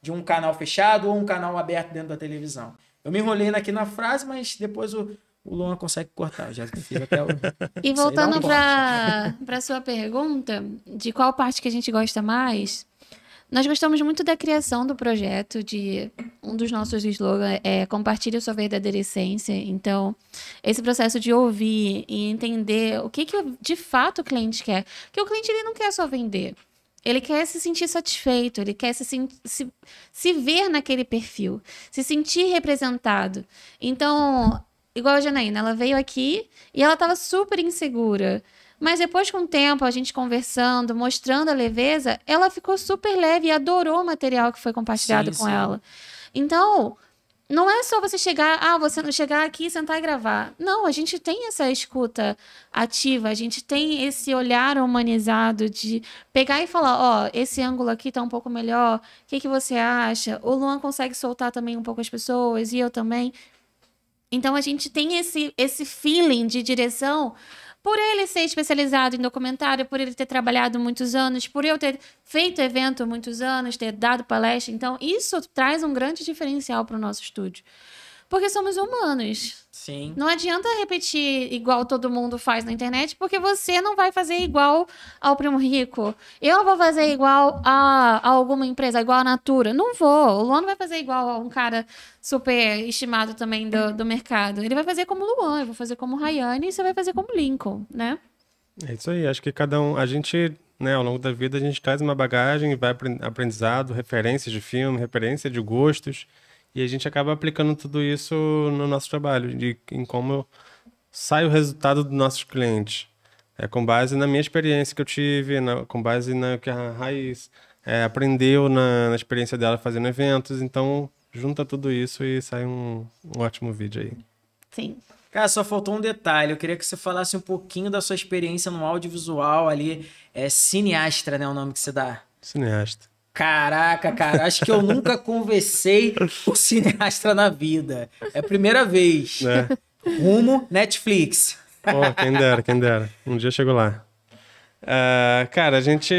Speaker 1: um canal fechado ou um canal aberto dentro da televisão. Eu me enrolei aqui na frase, mas depois o Luan consegue cortar, já fiz até o...
Speaker 2: E voltando para a sua pergunta, de qual parte que a gente gosta mais, nós gostamos muito da criação do projeto, um dos nossos slogans é compartilhe a sua verdadeira essência. Então, esse processo de ouvir e entender o que de fato o cliente quer. Porque o cliente ele não quer só vender. Ele quer se sentir satisfeito, ele quer se ver naquele perfil, se sentir representado. Então... Igual a Janaína, ela veio aqui e ela estava super insegura. Mas depois, com o tempo, a gente conversando, mostrando a leveza, ela ficou super leve e adorou o material que foi compartilhado com ela. Então, não é só você chegar aqui, sentar e gravar. Não, a gente tem essa escuta ativa, a gente tem esse olhar humanizado de pegar e falar, esse ângulo aqui tá um pouco melhor, o que você acha? O Luan consegue soltar também um pouco as pessoas e eu também. Então, a gente tem esse feeling de direção por ele ser especializado em documentário, por ele ter trabalhado muitos anos, por eu ter feito evento muitos anos, ter dado palestra. Então, isso traz um grande diferencial para o nosso estúdio. Porque somos humanos.
Speaker 1: Sim.
Speaker 2: Não adianta repetir igual todo mundo faz na internet, porque você não vai fazer igual ao Primo Rico. Eu não vou fazer igual a alguma empresa, igual a Natura. Não vou. O Luan não vai fazer igual a um cara super estimado também do mercado. Ele vai fazer como o Luan, eu vou fazer como o Rayane e você vai fazer como o Lincoln, né?
Speaker 3: É isso aí. Acho que cada um... A gente, né, ao longo da vida, a gente traz uma bagagem, vai aprendizado, referências de filme, referência de gostos... E a gente acaba aplicando tudo isso no nosso trabalho, em como sai o resultado dos nossos clientes. Com base na minha experiência que eu tive, com base na que a Raiz aprendeu na experiência dela fazendo eventos. Então, junta tudo isso e sai um ótimo vídeo aí.
Speaker 2: Sim.
Speaker 1: Cara, só faltou um detalhe. Eu queria que você falasse um pouquinho da sua experiência no audiovisual ali. Cineastra, né? O nome que você dá.
Speaker 3: Cineasta.
Speaker 1: Caraca, cara, acho que eu nunca conversei com cineasta na vida. É a primeira vez. Rumo Netflix.
Speaker 3: Quem dera. Um dia chego lá. Cara, a gente...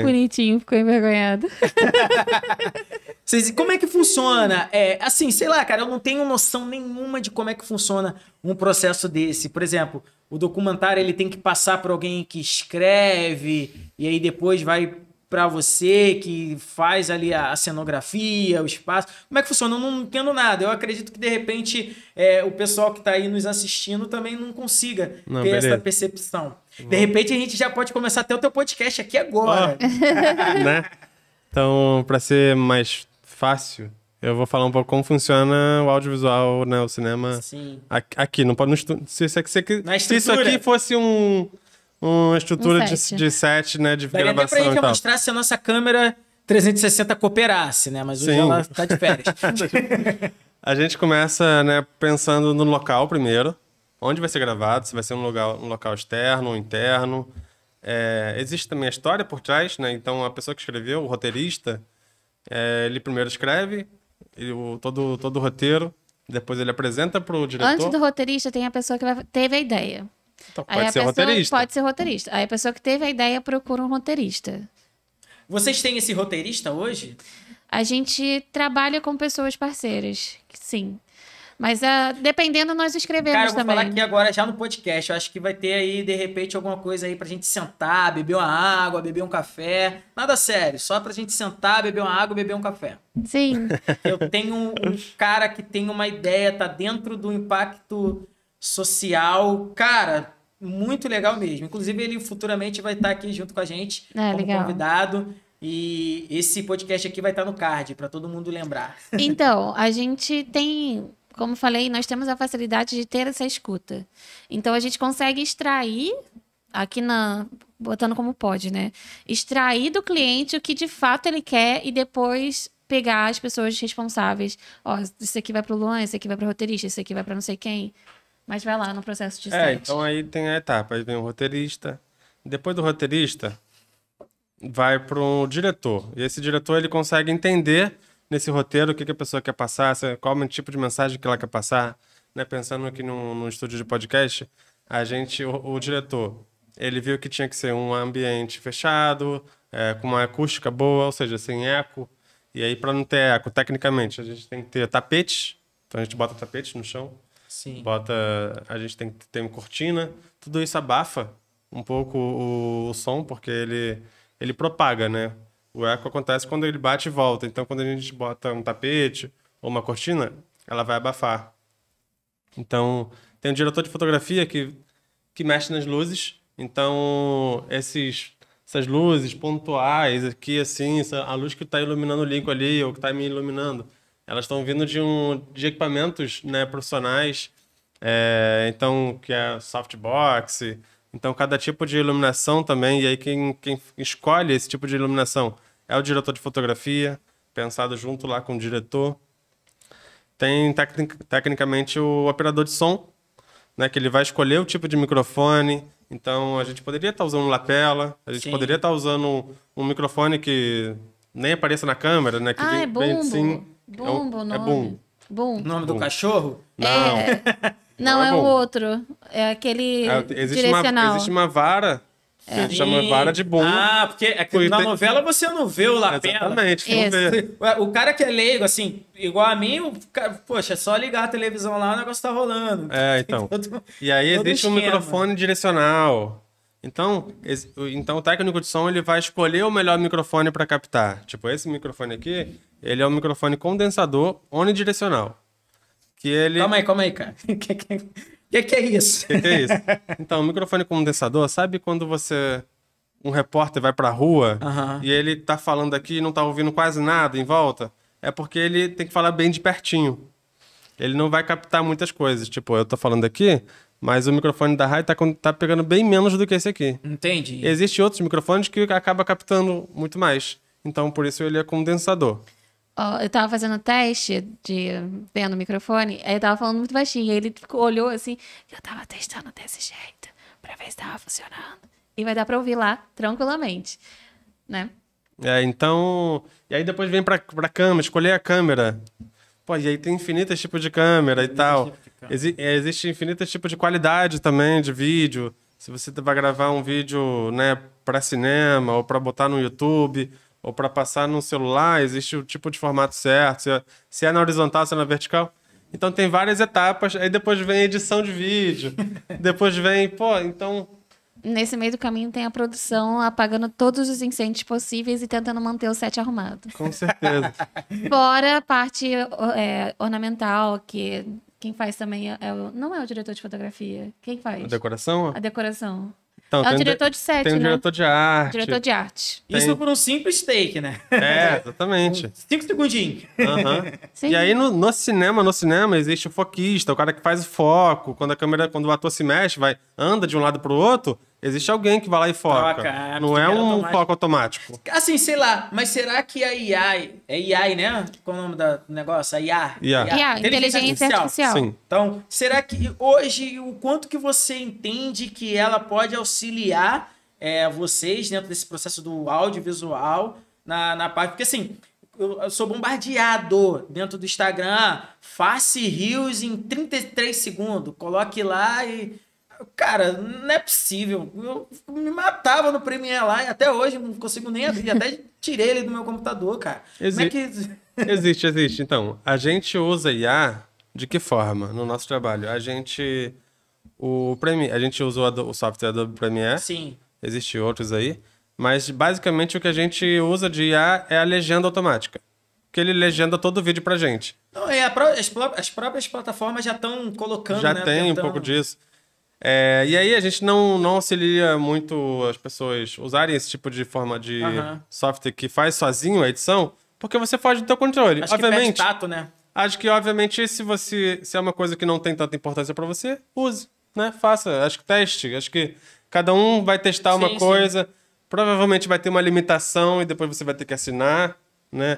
Speaker 2: Bonitinho, ficou envergonhado.
Speaker 1: Como é que funciona? Assim, sei lá, cara, eu não tenho noção nenhuma de como é que funciona um processo desse. Por exemplo, o documentário ele tem que passar por alguém que escreve e aí depois vai... para você que faz ali a cenografia, o espaço. Como é que funciona? Eu não entendo nada. Eu acredito que, de repente, o pessoal que está aí nos assistindo também não consiga ter essa percepção. De repente, a gente já pode começar até o teu podcast aqui agora.
Speaker 3: Né? Então, para ser mais fácil, eu vou falar um pouco como funciona o audiovisual, né, o cinema.
Speaker 1: Sim.
Speaker 3: Aqui, não pode... Se isso aqui fosse uma estrutura
Speaker 2: set.
Speaker 3: de set, né, de
Speaker 1: Daria até
Speaker 3: gravação
Speaker 1: pra gente
Speaker 3: e tal.
Speaker 1: mostrar se a nossa câmera 360 cooperasse, né? Mas hoje
Speaker 3: Sim.
Speaker 1: ela tá de férias.
Speaker 3: A gente começa, né, pensando no local primeiro. Onde vai ser gravado, se vai ser um local externo ou interno. Existe também a história por trás, né? Então, a pessoa que escreveu, o roteirista, ele primeiro escreve todo o roteiro, depois ele apresenta para o diretor.
Speaker 2: Antes do roteirista, tem a pessoa que teve a ideia.
Speaker 3: Então,
Speaker 2: Aí
Speaker 3: pode
Speaker 2: a
Speaker 3: ser
Speaker 2: pessoa
Speaker 3: roteirista.
Speaker 2: pode ser roteirista. Aí a pessoa que teve a ideia procura um roteirista.
Speaker 1: Vocês têm esse roteirista hoje?
Speaker 2: A gente trabalha com pessoas parceiras, sim. Mas dependendo, nós escrevemos
Speaker 1: Cara, eu vou
Speaker 2: também.
Speaker 1: falar aqui agora já no podcast. Eu acho que vai ter aí, de repente, alguma coisa aí pra gente sentar, beber uma água, beber um café. Nada sério, só pra gente sentar, beber uma água, beber um café.
Speaker 2: Sim.
Speaker 1: Eu tenho um cara que tem uma ideia, tá dentro do impacto social. Cara, muito legal mesmo. Inclusive, ele futuramente vai estar aqui junto com a gente como
Speaker 2: legal.
Speaker 1: convidado. E esse podcast aqui vai estar no card, pra todo mundo lembrar.
Speaker 2: Então, a gente tem, como falei, nós temos a facilidade de ter essa escuta. Então, a gente consegue extrair, aqui botando como pode, né? Extrair do cliente o que de fato ele quer e depois pegar as pessoas responsáveis. Ó, isso aqui vai pro Luan, isso aqui vai pro roteirista, isso aqui vai pra não sei quem. Mas vai lá no processo de set.
Speaker 3: Então aí tem a etapa. Aí vem o roteirista. Depois do roteirista, vai para um diretor. E esse diretor, ele consegue entender nesse roteiro o que a pessoa quer passar, qual é o tipo de mensagem que ela quer passar. Né? Pensando aqui no estúdio de podcast, o diretor, ele viu que tinha que ser um ambiente fechado, com uma acústica boa, ou seja, sem eco. E aí, para não ter eco, tecnicamente, a gente tem que ter tapetes. Então, a gente bota tapetes no chão.
Speaker 1: Sim.
Speaker 3: A gente tem que ter uma cortina. Tudo isso abafa um pouco o som, porque ele propaga, né? O eco acontece quando ele bate e volta. Então, quando a gente bota um tapete ou uma cortina, ela vai abafar. Então, tem um diretor de fotografia que mexe nas luzes. Então, essas luzes pontuais aqui, assim, a luz que está iluminando o Lincoln ali, ou que está me iluminando, elas estão vindo de equipamentos, né, profissionais, então, que é softbox. Então, cada tipo de iluminação também, e aí quem escolhe esse tipo de iluminação é o diretor de fotografia, pensado junto lá com o diretor. Tem, tecnicamente, o operador de som, né, que ele vai escolher o tipo de microfone. Então, a gente poderia estar usando um lapela, a gente
Speaker 1: Sim.
Speaker 3: poderia estar usando um microfone que nem apareça na câmera, né? Que
Speaker 2: É bumbo.
Speaker 3: assim,
Speaker 2: Bumbo, o nome.
Speaker 3: boom.
Speaker 2: Boom.
Speaker 1: O nome do
Speaker 3: Bom.
Speaker 1: cachorro?
Speaker 3: Não.
Speaker 2: Não, é o
Speaker 3: bom.
Speaker 2: outro. É aquele direcional.
Speaker 3: Existe uma vara que se chama vara de boom.
Speaker 1: Ah, porque na novela você não vê o lapela.
Speaker 3: Exatamente, não vê.
Speaker 1: O cara que é leigo, assim, igual a mim, poxa, é só ligar a televisão lá, o negócio tá rolando.
Speaker 3: Então.
Speaker 1: Todo-
Speaker 3: E aí
Speaker 1: todo
Speaker 3: existe um
Speaker 1: esquema.
Speaker 3: microfone direcional. Então, o técnico de som ele vai escolher o melhor microfone para captar. Tipo, esse microfone aqui, ele é um microfone condensador onidirecional. Que ele...
Speaker 1: Calma aí, cara. Que é isso?
Speaker 3: Que é isso? Então, o microfone condensador, sabe quando um repórter vai pra rua
Speaker 1: Aham.
Speaker 3: e ele tá falando aqui e não tá ouvindo quase nada em volta? É porque ele tem que falar bem de pertinho. Ele não vai captar muitas coisas. Tipo, eu tô falando aqui, mas o microfone da rádio tá pegando bem menos do que esse aqui.
Speaker 1: Entendi.
Speaker 3: Existem outros microfones que acaba captando muito mais. Então, por isso ele é condensador.
Speaker 2: Ó, eu tava fazendo teste vendo o microfone, aí eu tava falando muito baixinho, aí ele olhou assim, eu tava testando desse jeito, pra ver se tava funcionando. E vai dar pra ouvir lá, tranquilamente, né?
Speaker 3: Então... E aí depois vem pra câmera, escolher a câmera. Pô, e aí tem infinitos tipos de câmera e tal. Existe infinitos tipos de qualidade também de vídeo. Se você vai gravar um vídeo, né, para cinema ou para botar no YouTube ou para passar no celular, existe o tipo de formato certo. Se é na horizontal, se é na vertical. Então tem várias etapas. Aí depois vem edição de vídeo. Depois vem, então...
Speaker 2: Nesse meio do caminho tem a produção apagando todos os incêndios possíveis e tentando manter o set arrumado.
Speaker 3: Com certeza.
Speaker 2: Fora a parte ornamental, que quem faz também não é o diretor de fotografia. Quem faz?
Speaker 3: A decoração?
Speaker 2: A decoração.
Speaker 3: Então,
Speaker 2: É o
Speaker 3: tem
Speaker 2: diretor de set,
Speaker 3: tem um
Speaker 2: né?
Speaker 3: diretor de arte.
Speaker 2: Diretor de arte.
Speaker 1: Isso por um simples take, né?
Speaker 3: Exatamente.
Speaker 1: 5 segundinhos.
Speaker 3: Aham.
Speaker 2: Sim.
Speaker 3: E aí no cinema existe o foquista, o cara que faz o foco. Quando o ator se mexe, anda de um lado pro outro, existe alguém que vai lá e foca.
Speaker 1: Troca,
Speaker 3: Não é
Speaker 1: tudo
Speaker 3: um
Speaker 1: automático.
Speaker 3: foco automático.
Speaker 1: Assim, sei lá, mas será que a AI... É AI, né? Qual é o nome do negócio? A IA?
Speaker 2: IA, inteligência artificial.
Speaker 3: Sim.
Speaker 1: Então, será que hoje, o quanto que você entende que ela pode auxiliar vocês dentro desse processo do audiovisual na parte... Porque assim, eu sou bombardeado dentro do Instagram, faça reels em 33 segundos, coloque lá e... Cara, não é possível. Eu me matava no Premiere lá e até hoje não consigo nem abrir. Até tirei ele do meu computador, cara. Como é que...
Speaker 3: Existe. Então, a gente usa IA de que forma no nosso trabalho? A gente usa o software Adobe Premiere.
Speaker 1: Sim.
Speaker 3: Existem outros aí. Mas, basicamente, o que a gente usa de IA é a legenda automática. Que ele legenda todo o vídeo pra gente.
Speaker 1: Não, as próprias plataformas já estão colocando,
Speaker 3: Já
Speaker 1: né?
Speaker 3: tem
Speaker 1: tentando...
Speaker 3: um pouco disso. E aí a gente não auxilia muito as pessoas usarem esse tipo de forma de software que faz sozinho a edição, porque você foge do teu controle.
Speaker 1: Acho
Speaker 3: Obviamente,
Speaker 1: que perde tato, né?
Speaker 3: acho que, obviamente, se é uma coisa que não tem tanta importância pra você, use, né? Faça, acho que teste. Acho que cada um vai testar uma
Speaker 1: Sim,
Speaker 3: coisa, provavelmente vai ter uma limitação e depois você vai ter que assinar, né?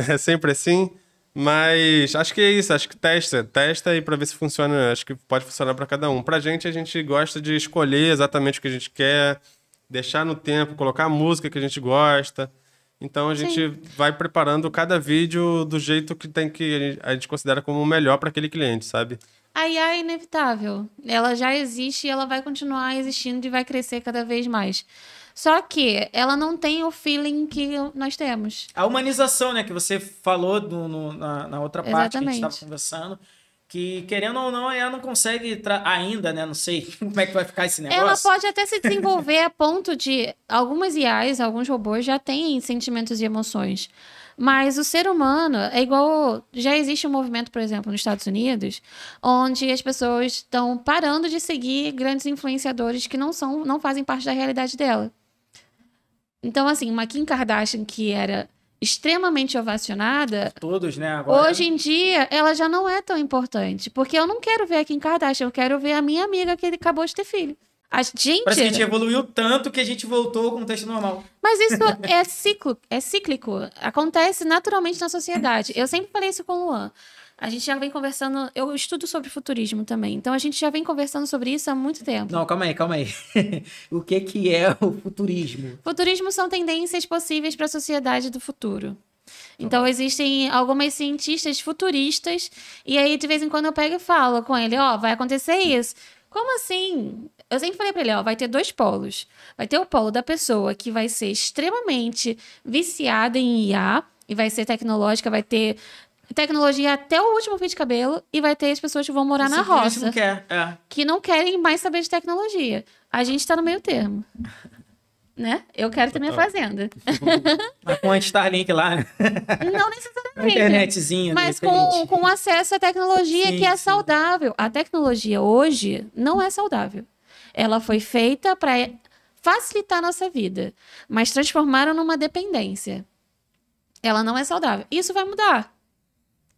Speaker 3: É sempre assim. Mas acho que é isso, acho que testa aí pra ver se funciona, acho que pode funcionar pra cada um. Pra gente, a gente gosta de escolher exatamente o que a gente quer, deixar no tempo, colocar a música que a gente gosta. Então a gente vai preparando cada vídeo do jeito que a gente considera como o melhor pra aquele cliente, sabe?
Speaker 2: A IA é inevitável. Ela já existe e ela vai continuar existindo e vai crescer cada vez mais. Só que ela não tem o feeling que nós temos.
Speaker 1: A humanização, né? Que você falou na outra parte que a gente
Speaker 2: Exatamente.
Speaker 1: estava conversando. Que, querendo ou não, ela não consegue ainda, né? Não sei como é que vai ficar esse negócio.
Speaker 2: Ela pode até se desenvolver a ponto de... Algumas IAs, alguns robôs já têm sentimentos e emoções. Mas o ser humano é igual... Já existe um movimento, por exemplo, nos Estados Unidos, onde as pessoas estão parando de seguir grandes influenciadores que não fazem parte da realidade dela. Então, assim, uma Kim Kardashian que era extremamente ovacionada,
Speaker 1: Todos, né? Agora...
Speaker 2: hoje em dia ela já não é tão importante. Porque eu não quero ver a Kim Kardashian, eu quero ver a minha amiga que acabou de ter filho. Gente,
Speaker 1: Parece que a gente evoluiu tanto que a gente voltou com o texto normal.
Speaker 2: mas isso é cíclico. Acontece naturalmente na sociedade. Eu sempre falei isso com o Luan. A gente já vem conversando... Eu estudo sobre futurismo também. Então, a gente já vem conversando sobre isso há muito tempo.
Speaker 1: Não, calma aí. O que é o futurismo?
Speaker 2: Futurismo são tendências possíveis para a sociedade do futuro. Então, existem algumas cientistas futuristas, e aí, de vez em quando, eu pego e falo com ele, vai acontecer isso. Como assim? Eu sempre falei para ele, vai ter 2 polos. Vai ter o polo da pessoa que vai ser extremamente viciada em IA, e vai ser tecnológica, vai ter tecnologia até o último fio de cabelo, e vai ter as pessoas que vão morar na roça,
Speaker 1: Não quer.
Speaker 2: que não querem mais saber de tecnologia. A gente tá no meio termo. Né? Eu quero ter minha fazenda.
Speaker 1: Mas com a Starlink lá, né?
Speaker 2: Não
Speaker 1: Uma
Speaker 2: necessariamente.
Speaker 1: internetzinha.
Speaker 2: Mas
Speaker 1: de repente.
Speaker 2: com acesso à tecnologia
Speaker 1: Sim,
Speaker 2: que é
Speaker 1: sim.
Speaker 2: saudável. A tecnologia hoje não é saudável. Ela foi feita para facilitar a nossa vida, mas transformaram numa dependência. Ela não é saudável. Isso vai mudar.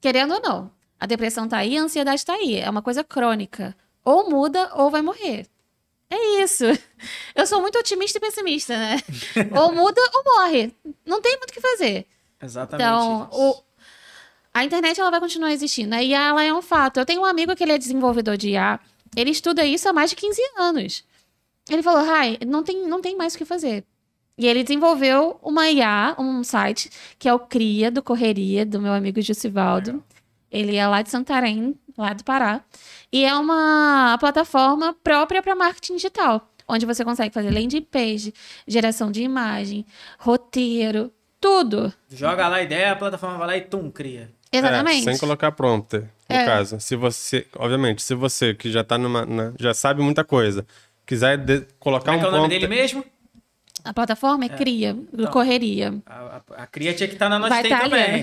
Speaker 2: Querendo ou não. A depressão tá aí, a ansiedade tá aí. É uma coisa crônica. Ou muda ou vai morrer. É isso. Eu sou muito otimista e pessimista, né? Ou muda ou morre. Não tem muito o que fazer.
Speaker 1: Exatamente.
Speaker 2: Então,
Speaker 1: isso.
Speaker 2: a internet ela vai continuar existindo. A IA ela é um fato. Eu tenho um amigo que ele é desenvolvedor de IA. Ele estuda isso há mais de 15 anos. Ele falou, Rai, não tem mais o que fazer. E ele desenvolveu uma IA, um site, que é o Cria, do Correria, do meu amigo Jussivaldo. Ele é lá de Santarém, lá do Pará. E é uma plataforma própria para marketing digital, onde você consegue fazer landing page, geração de imagem, roteiro, tudo.
Speaker 1: Joga lá a ideia, a plataforma vai lá e cria.
Speaker 2: Exatamente.
Speaker 3: Sem colocar prompter, no caso. Se você, obviamente, se você que já tá já sabe muita coisa, quiser colocar
Speaker 1: Como é que é o nome
Speaker 3: prompter...
Speaker 1: dele mesmo?
Speaker 2: A plataforma é Cria, do Correria.
Speaker 1: A Cria tinha que estar na
Speaker 2: Vai
Speaker 1: Nós Tem
Speaker 2: tá ali.
Speaker 1: também.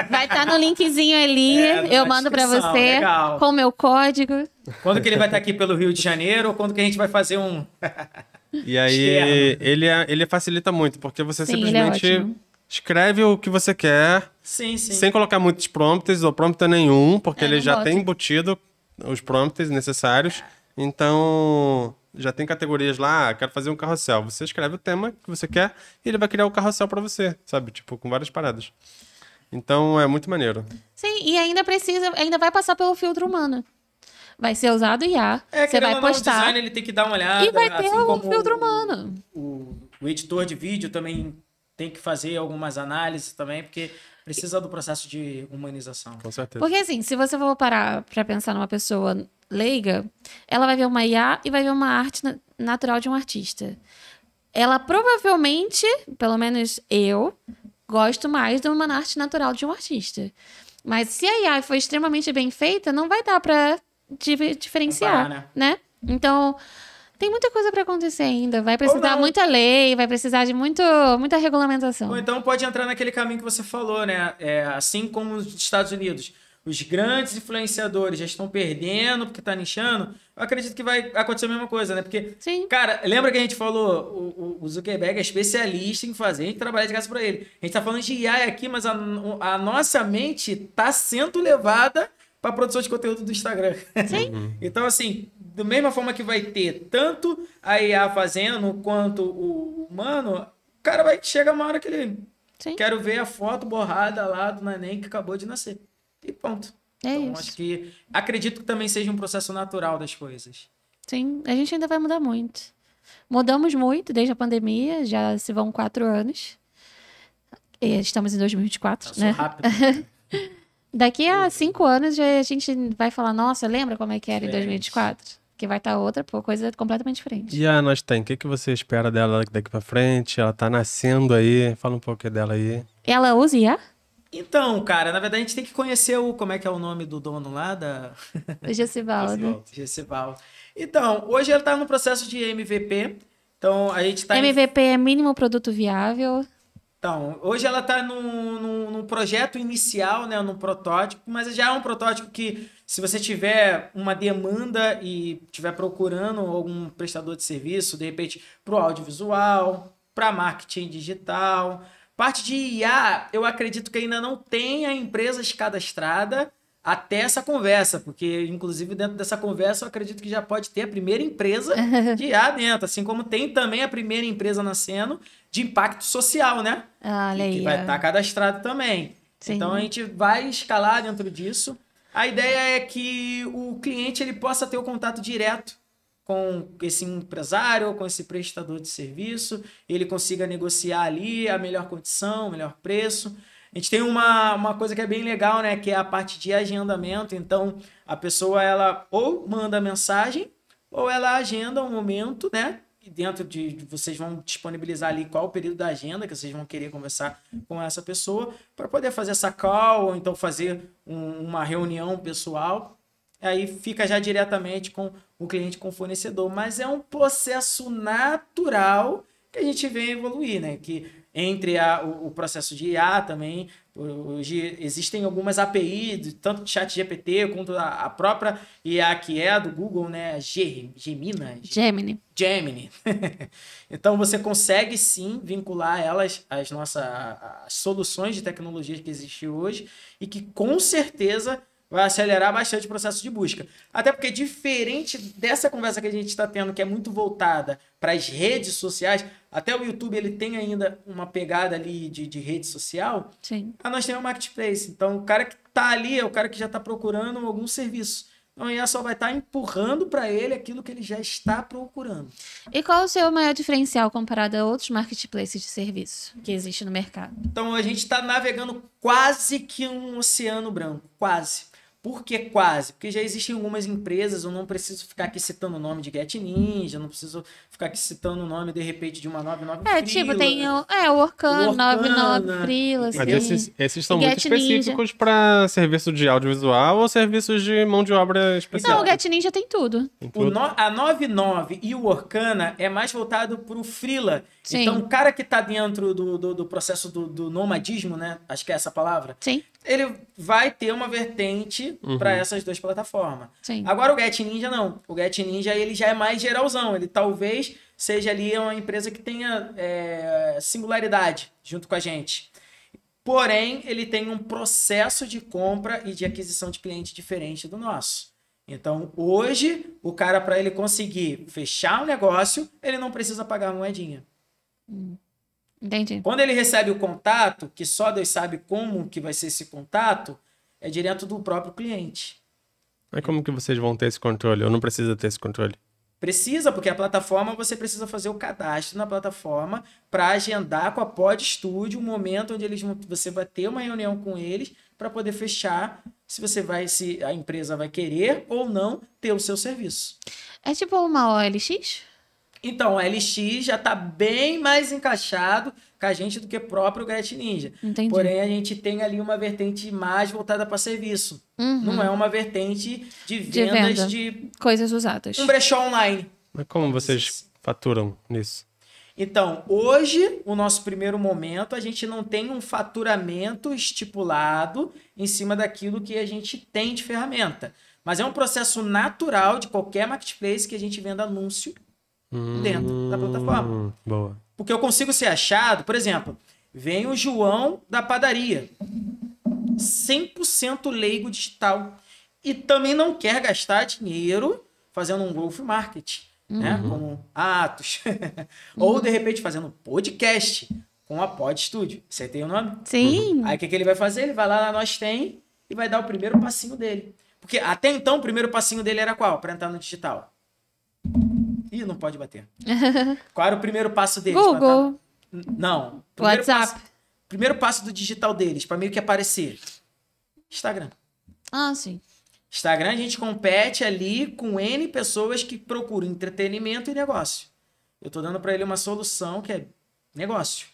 Speaker 2: Vai estar no linkzinho ali, eu
Speaker 1: na
Speaker 2: mando pra
Speaker 1: descrição,
Speaker 2: você,
Speaker 1: legal.
Speaker 2: com o meu código.
Speaker 1: Quando que ele vai estar aqui pelo Rio de Janeiro ou quando que a gente vai fazer um...
Speaker 3: E aí, ele facilita muito, porque você
Speaker 2: Sim, ele é
Speaker 3: simplesmente
Speaker 2: ótimo.
Speaker 3: escreve o que você quer,
Speaker 1: Sim.
Speaker 3: sem colocar muitos prompts ou prompter nenhum, porque ele
Speaker 2: não
Speaker 3: já
Speaker 2: bota.
Speaker 3: tem embutido os prompts necessários. Então, já tem categorias lá, quero fazer um carrossel. Você escreve o tema que você quer e ele vai criar o carrossel pra você, sabe? Tipo, com várias paradas. Então, é muito maneiro.
Speaker 2: Sim, e ainda vai passar pelo filtro humano. Vai ser usado IA, você
Speaker 1: querendo
Speaker 2: vai
Speaker 1: ou não, o
Speaker 2: postar
Speaker 1: design ele tem que dar uma olhada.
Speaker 2: e vai ter
Speaker 1: assim
Speaker 2: o
Speaker 1: como
Speaker 2: filtro humano.
Speaker 1: O editor de vídeo também tem que fazer algumas análises também, porque precisa do processo de humanização.
Speaker 3: Com certeza.
Speaker 2: Porque assim, se você for parar pra pensar numa pessoa leiga, ela vai ver uma IA e vai ver uma arte natural de um artista. Ela provavelmente, pelo menos eu, gosto mais de uma arte natural de um artista. Mas se a IA for extremamente bem feita, não vai dar pra diferenciar,
Speaker 1: Comparar,
Speaker 2: né? Então, tem muita coisa pra acontecer ainda. Vai precisar
Speaker 1: não.
Speaker 2: muita lei, vai precisar de muita regulamentação.
Speaker 1: Ou então pode entrar naquele caminho que você falou, né? Assim como os Estados Unidos, os grandes influenciadores já estão perdendo porque tá nichando, eu acredito que vai acontecer a mesma coisa, né? Porque,
Speaker 2: Sim.
Speaker 1: cara, lembra que a gente falou, o Zuckerberg é especialista em fazer, a gente trabalha de graça pra ele. A gente tá falando de AI aqui, mas a nossa mente tá sendo levada para produção de conteúdo do Instagram.
Speaker 2: Sim.
Speaker 1: Então, assim, da mesma forma que vai ter tanto a IA fazendo quanto o humano, o cara vai chegar uma hora que ele...
Speaker 2: Sim.
Speaker 1: Quero ver a foto borrada lá do neném que acabou de nascer. E ponto.
Speaker 2: É
Speaker 1: Então,
Speaker 2: isso.
Speaker 1: acho que... Acredito que também seja um processo natural das coisas.
Speaker 2: Sim, a gente ainda vai mudar muito. Mudamos muito desde a pandemia, já se vão 4 anos. E estamos em 2024,
Speaker 1: Passou
Speaker 2: né?
Speaker 1: rápido.
Speaker 2: Daqui a 5 anos já a gente vai falar, nossa, lembra como é que era em
Speaker 1: Diferente.
Speaker 2: 2024? Que vai estar outra coisa completamente diferente.
Speaker 3: E a Nós Tem, o que você espera dela daqui pra frente? Ela tá nascendo aí, fala um pouco dela aí.
Speaker 2: Ela usa IA?
Speaker 1: Então, cara, na verdade a gente tem que conhecer como é que é o nome do dono lá da...
Speaker 2: O Gessivaldo.
Speaker 1: Gessivaldo. Então, hoje ele tá no processo de MVP. Então, a gente tá...
Speaker 2: MVP é mínimo produto viável.
Speaker 1: Então, hoje ela está num projeto inicial, né, num protótipo, mas já é um protótipo que, se você tiver uma demanda e estiver procurando algum prestador de serviço, de repente, para o audiovisual, para marketing digital, parte de IA, eu acredito que ainda não tenha empresas cadastradas até essa conversa, porque, inclusive, dentro dessa conversa, eu acredito que já pode ter a primeira empresa de IA dentro, assim como tem também a primeira empresa nascendo de impacto social, né?
Speaker 2: Olha aí.
Speaker 1: Que vai
Speaker 2: ó.
Speaker 1: estar cadastrado também.
Speaker 2: Sim.
Speaker 1: Então, a gente vai escalar dentro disso. A ideia é que o cliente ele possa ter o contato direto com esse empresário ou com esse prestador de serviço, ele consiga negociar ali a melhor condição, o melhor preço. A gente tem uma coisa que é bem legal, né? Que é a parte de agendamento. Então, a pessoa, ela ou manda mensagem, ou ela agenda um momento, né? E dentro vocês vão disponibilizar ali qual o período da agenda que vocês vão querer conversar com essa pessoa, para poder fazer essa call, ou então fazer uma reunião pessoal. Aí fica já diretamente com o cliente, com o fornecedor. Mas é um processo natural que a gente vê evoluir, né? Que entre o processo de IA também, hoje existem algumas APIs, tanto de ChatGPT quanto a própria IA que é do Google, né? Gemini. Então você consegue sim vincular elas às nossas às soluções de tecnologia que existem hoje e que com certeza vai acelerar bastante o processo de busca. Até porque, diferente dessa conversa que a gente está tendo, que é muito voltada para as redes sociais, até o YouTube ele tem ainda uma pegada ali de rede social,
Speaker 2: Sim.
Speaker 1: nós temos o Marketplace. Então, o cara que está ali é o cara que já está procurando algum serviço. Então, a IA só vai estar empurrando para ele aquilo que ele já está procurando.
Speaker 2: E qual o seu maior diferencial comparado a outros marketplaces de serviço que existem no mercado?
Speaker 1: Então, a gente está navegando quase que um oceano branco. Quase. Por que quase? Porque já existem algumas empresas, eu não preciso ficar aqui citando o nome de Get Ninja, não preciso ficar aqui citando o nome, de repente, de uma 99
Speaker 2: tipo, tem o Orkana, 99 Freela,
Speaker 3: Mas esses são muito específicos para serviço de audiovisual ou serviços de mão de obra especial?
Speaker 2: Não, o Get Ninja tem tudo.
Speaker 1: A 99 e o Orkana é mais voltado para o Freela.
Speaker 2: Sim.
Speaker 1: Então, o cara que está dentro do processo do nomadismo, né? Acho que é essa a palavra.
Speaker 2: Sim.
Speaker 1: Ele vai ter uma vertente para essas duas plataformas.
Speaker 2: Sim.
Speaker 1: Agora o Get Ninja não. O Get Ninja ele já é mais geralzão. Ele talvez seja ali uma empresa que tenha singularidade junto com a gente. Porém, ele tem um processo de compra e de aquisição de cliente diferente do nosso. Então, hoje, o cara, para ele conseguir fechar um negócio, ele não precisa pagar moedinha.
Speaker 2: Entendi.
Speaker 1: Quando ele recebe o contato, que só Deus sabe como que vai ser esse contato, é direto do próprio cliente.
Speaker 3: Mas como que vocês vão ter esse controle? Eu não preciso ter esse controle.
Speaker 1: Precisa, porque a plataforma, você precisa fazer o cadastro na plataforma para agendar com a Pod Studio o momento onde você vai ter uma reunião com eles para poder fechar se a empresa vai querer ou não ter o seu serviço.
Speaker 2: É tipo uma OLX?
Speaker 1: Então, o LX já está bem mais encaixado com a gente do que o próprio Get Ninja.
Speaker 2: Entendi.
Speaker 1: Porém, a gente tem ali uma vertente mais voltada para serviço. Não é uma vertente de vendas de
Speaker 2: coisas usadas.
Speaker 1: um brechó online.
Speaker 3: Mas como vocês faturam nisso?
Speaker 1: Então, hoje, o nosso primeiro momento, a gente não tem um faturamento estipulado em cima daquilo que a gente tem de ferramenta. Mas é um processo natural de qualquer marketplace que a gente venda anúncio dentro da plataforma.
Speaker 3: Boa.
Speaker 1: Porque eu consigo ser achado, por exemplo, vem o João da padaria, 100% leigo digital, e também não quer gastar dinheiro fazendo um growth marketing, né? Como Atos, ou de repente fazendo podcast com a Pod Studio. Você tem o nome?
Speaker 2: Sim.
Speaker 1: Aí o que ele vai fazer? Ele vai lá na Nós Tem e vai dar o primeiro passinho dele. Porque até então o primeiro passinho dele era qual? Para entrar no digital. Ih, não pode bater. Qual era o primeiro passo deles?
Speaker 2: Google.
Speaker 1: Não.
Speaker 2: WhatsApp.
Speaker 1: Primeiro passo do digital deles, para meio que aparecer. Instagram.
Speaker 2: Ah, sim.
Speaker 1: Instagram, a gente compete ali com N pessoas que procuram entretenimento e negócio. Eu tô dando para ele uma solução que é negócio.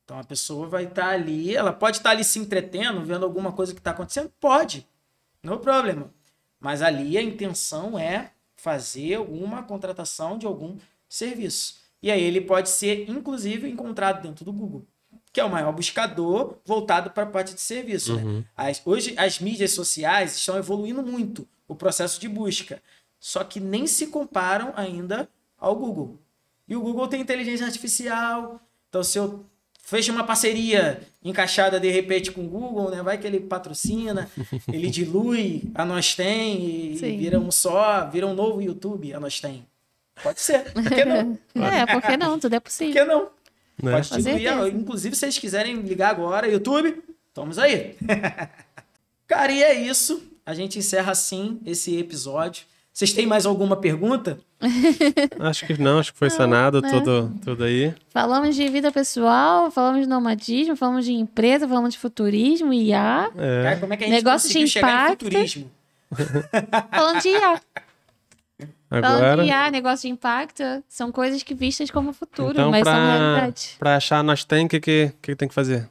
Speaker 1: Então a pessoa vai estar ali, ela pode estar ali se entretendo, vendo alguma coisa que está acontecendo? Pode. Não é problema. Mas ali a intenção é fazer alguma contratação de algum serviço. E aí ele pode ser, inclusive, encontrado dentro do Google, que é o maior buscador voltado para a parte de serviço. Né? Hoje as mídias sociais estão evoluindo muito o processo de busca, só que nem se comparam ainda ao Google. E o Google tem inteligência artificial, então se eu fecho uma parceria encaixada de repente com o Google, né? Vai que ele patrocina, ele dilui a Nós Tem e vira um novo YouTube a Nós Tem. Pode ser, por que não?
Speaker 2: Por que não? Tudo é
Speaker 1: Por
Speaker 2: possível.
Speaker 1: que não?
Speaker 3: Né?
Speaker 1: Pode diluir, inclusive, se vocês quiserem ligar agora, YouTube, estamos aí. Cara, e é isso. A gente encerra assim esse episódio. Vocês têm mais alguma pergunta?
Speaker 3: Acho que não, acho que foi sanado tudo aí.
Speaker 2: Falamos de vida pessoal, falamos de nomadismo, falamos de empresa, falamos de futurismo, IA.
Speaker 1: Cara, como é que a gente
Speaker 2: Negócio
Speaker 1: conseguiu
Speaker 2: de
Speaker 1: chegar em
Speaker 2: impacto.
Speaker 1: futurismo?
Speaker 2: Falando de IA. Falando
Speaker 3: Agora,
Speaker 2: de IA, negócio de impacto, são coisas que vistas como futuro,
Speaker 3: então,
Speaker 2: mas são realidade.
Speaker 3: pra achar Nós Tem, o que tem que fazer?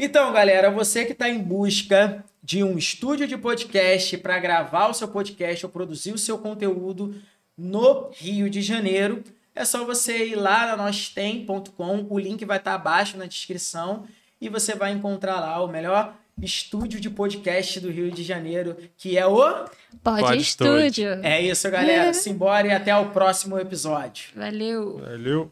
Speaker 1: Então, galera, você que está em busca de um estúdio de podcast para gravar o seu podcast ou produzir o seu conteúdo no Rio de Janeiro, é só você ir lá na nostem.com, o link vai estar abaixo na descrição e você vai encontrar lá o melhor estúdio de podcast do Rio de Janeiro, que é o
Speaker 2: Pod Studio.
Speaker 1: É isso, galera. Simbora e até o próximo episódio.
Speaker 2: Valeu.
Speaker 3: Valeu.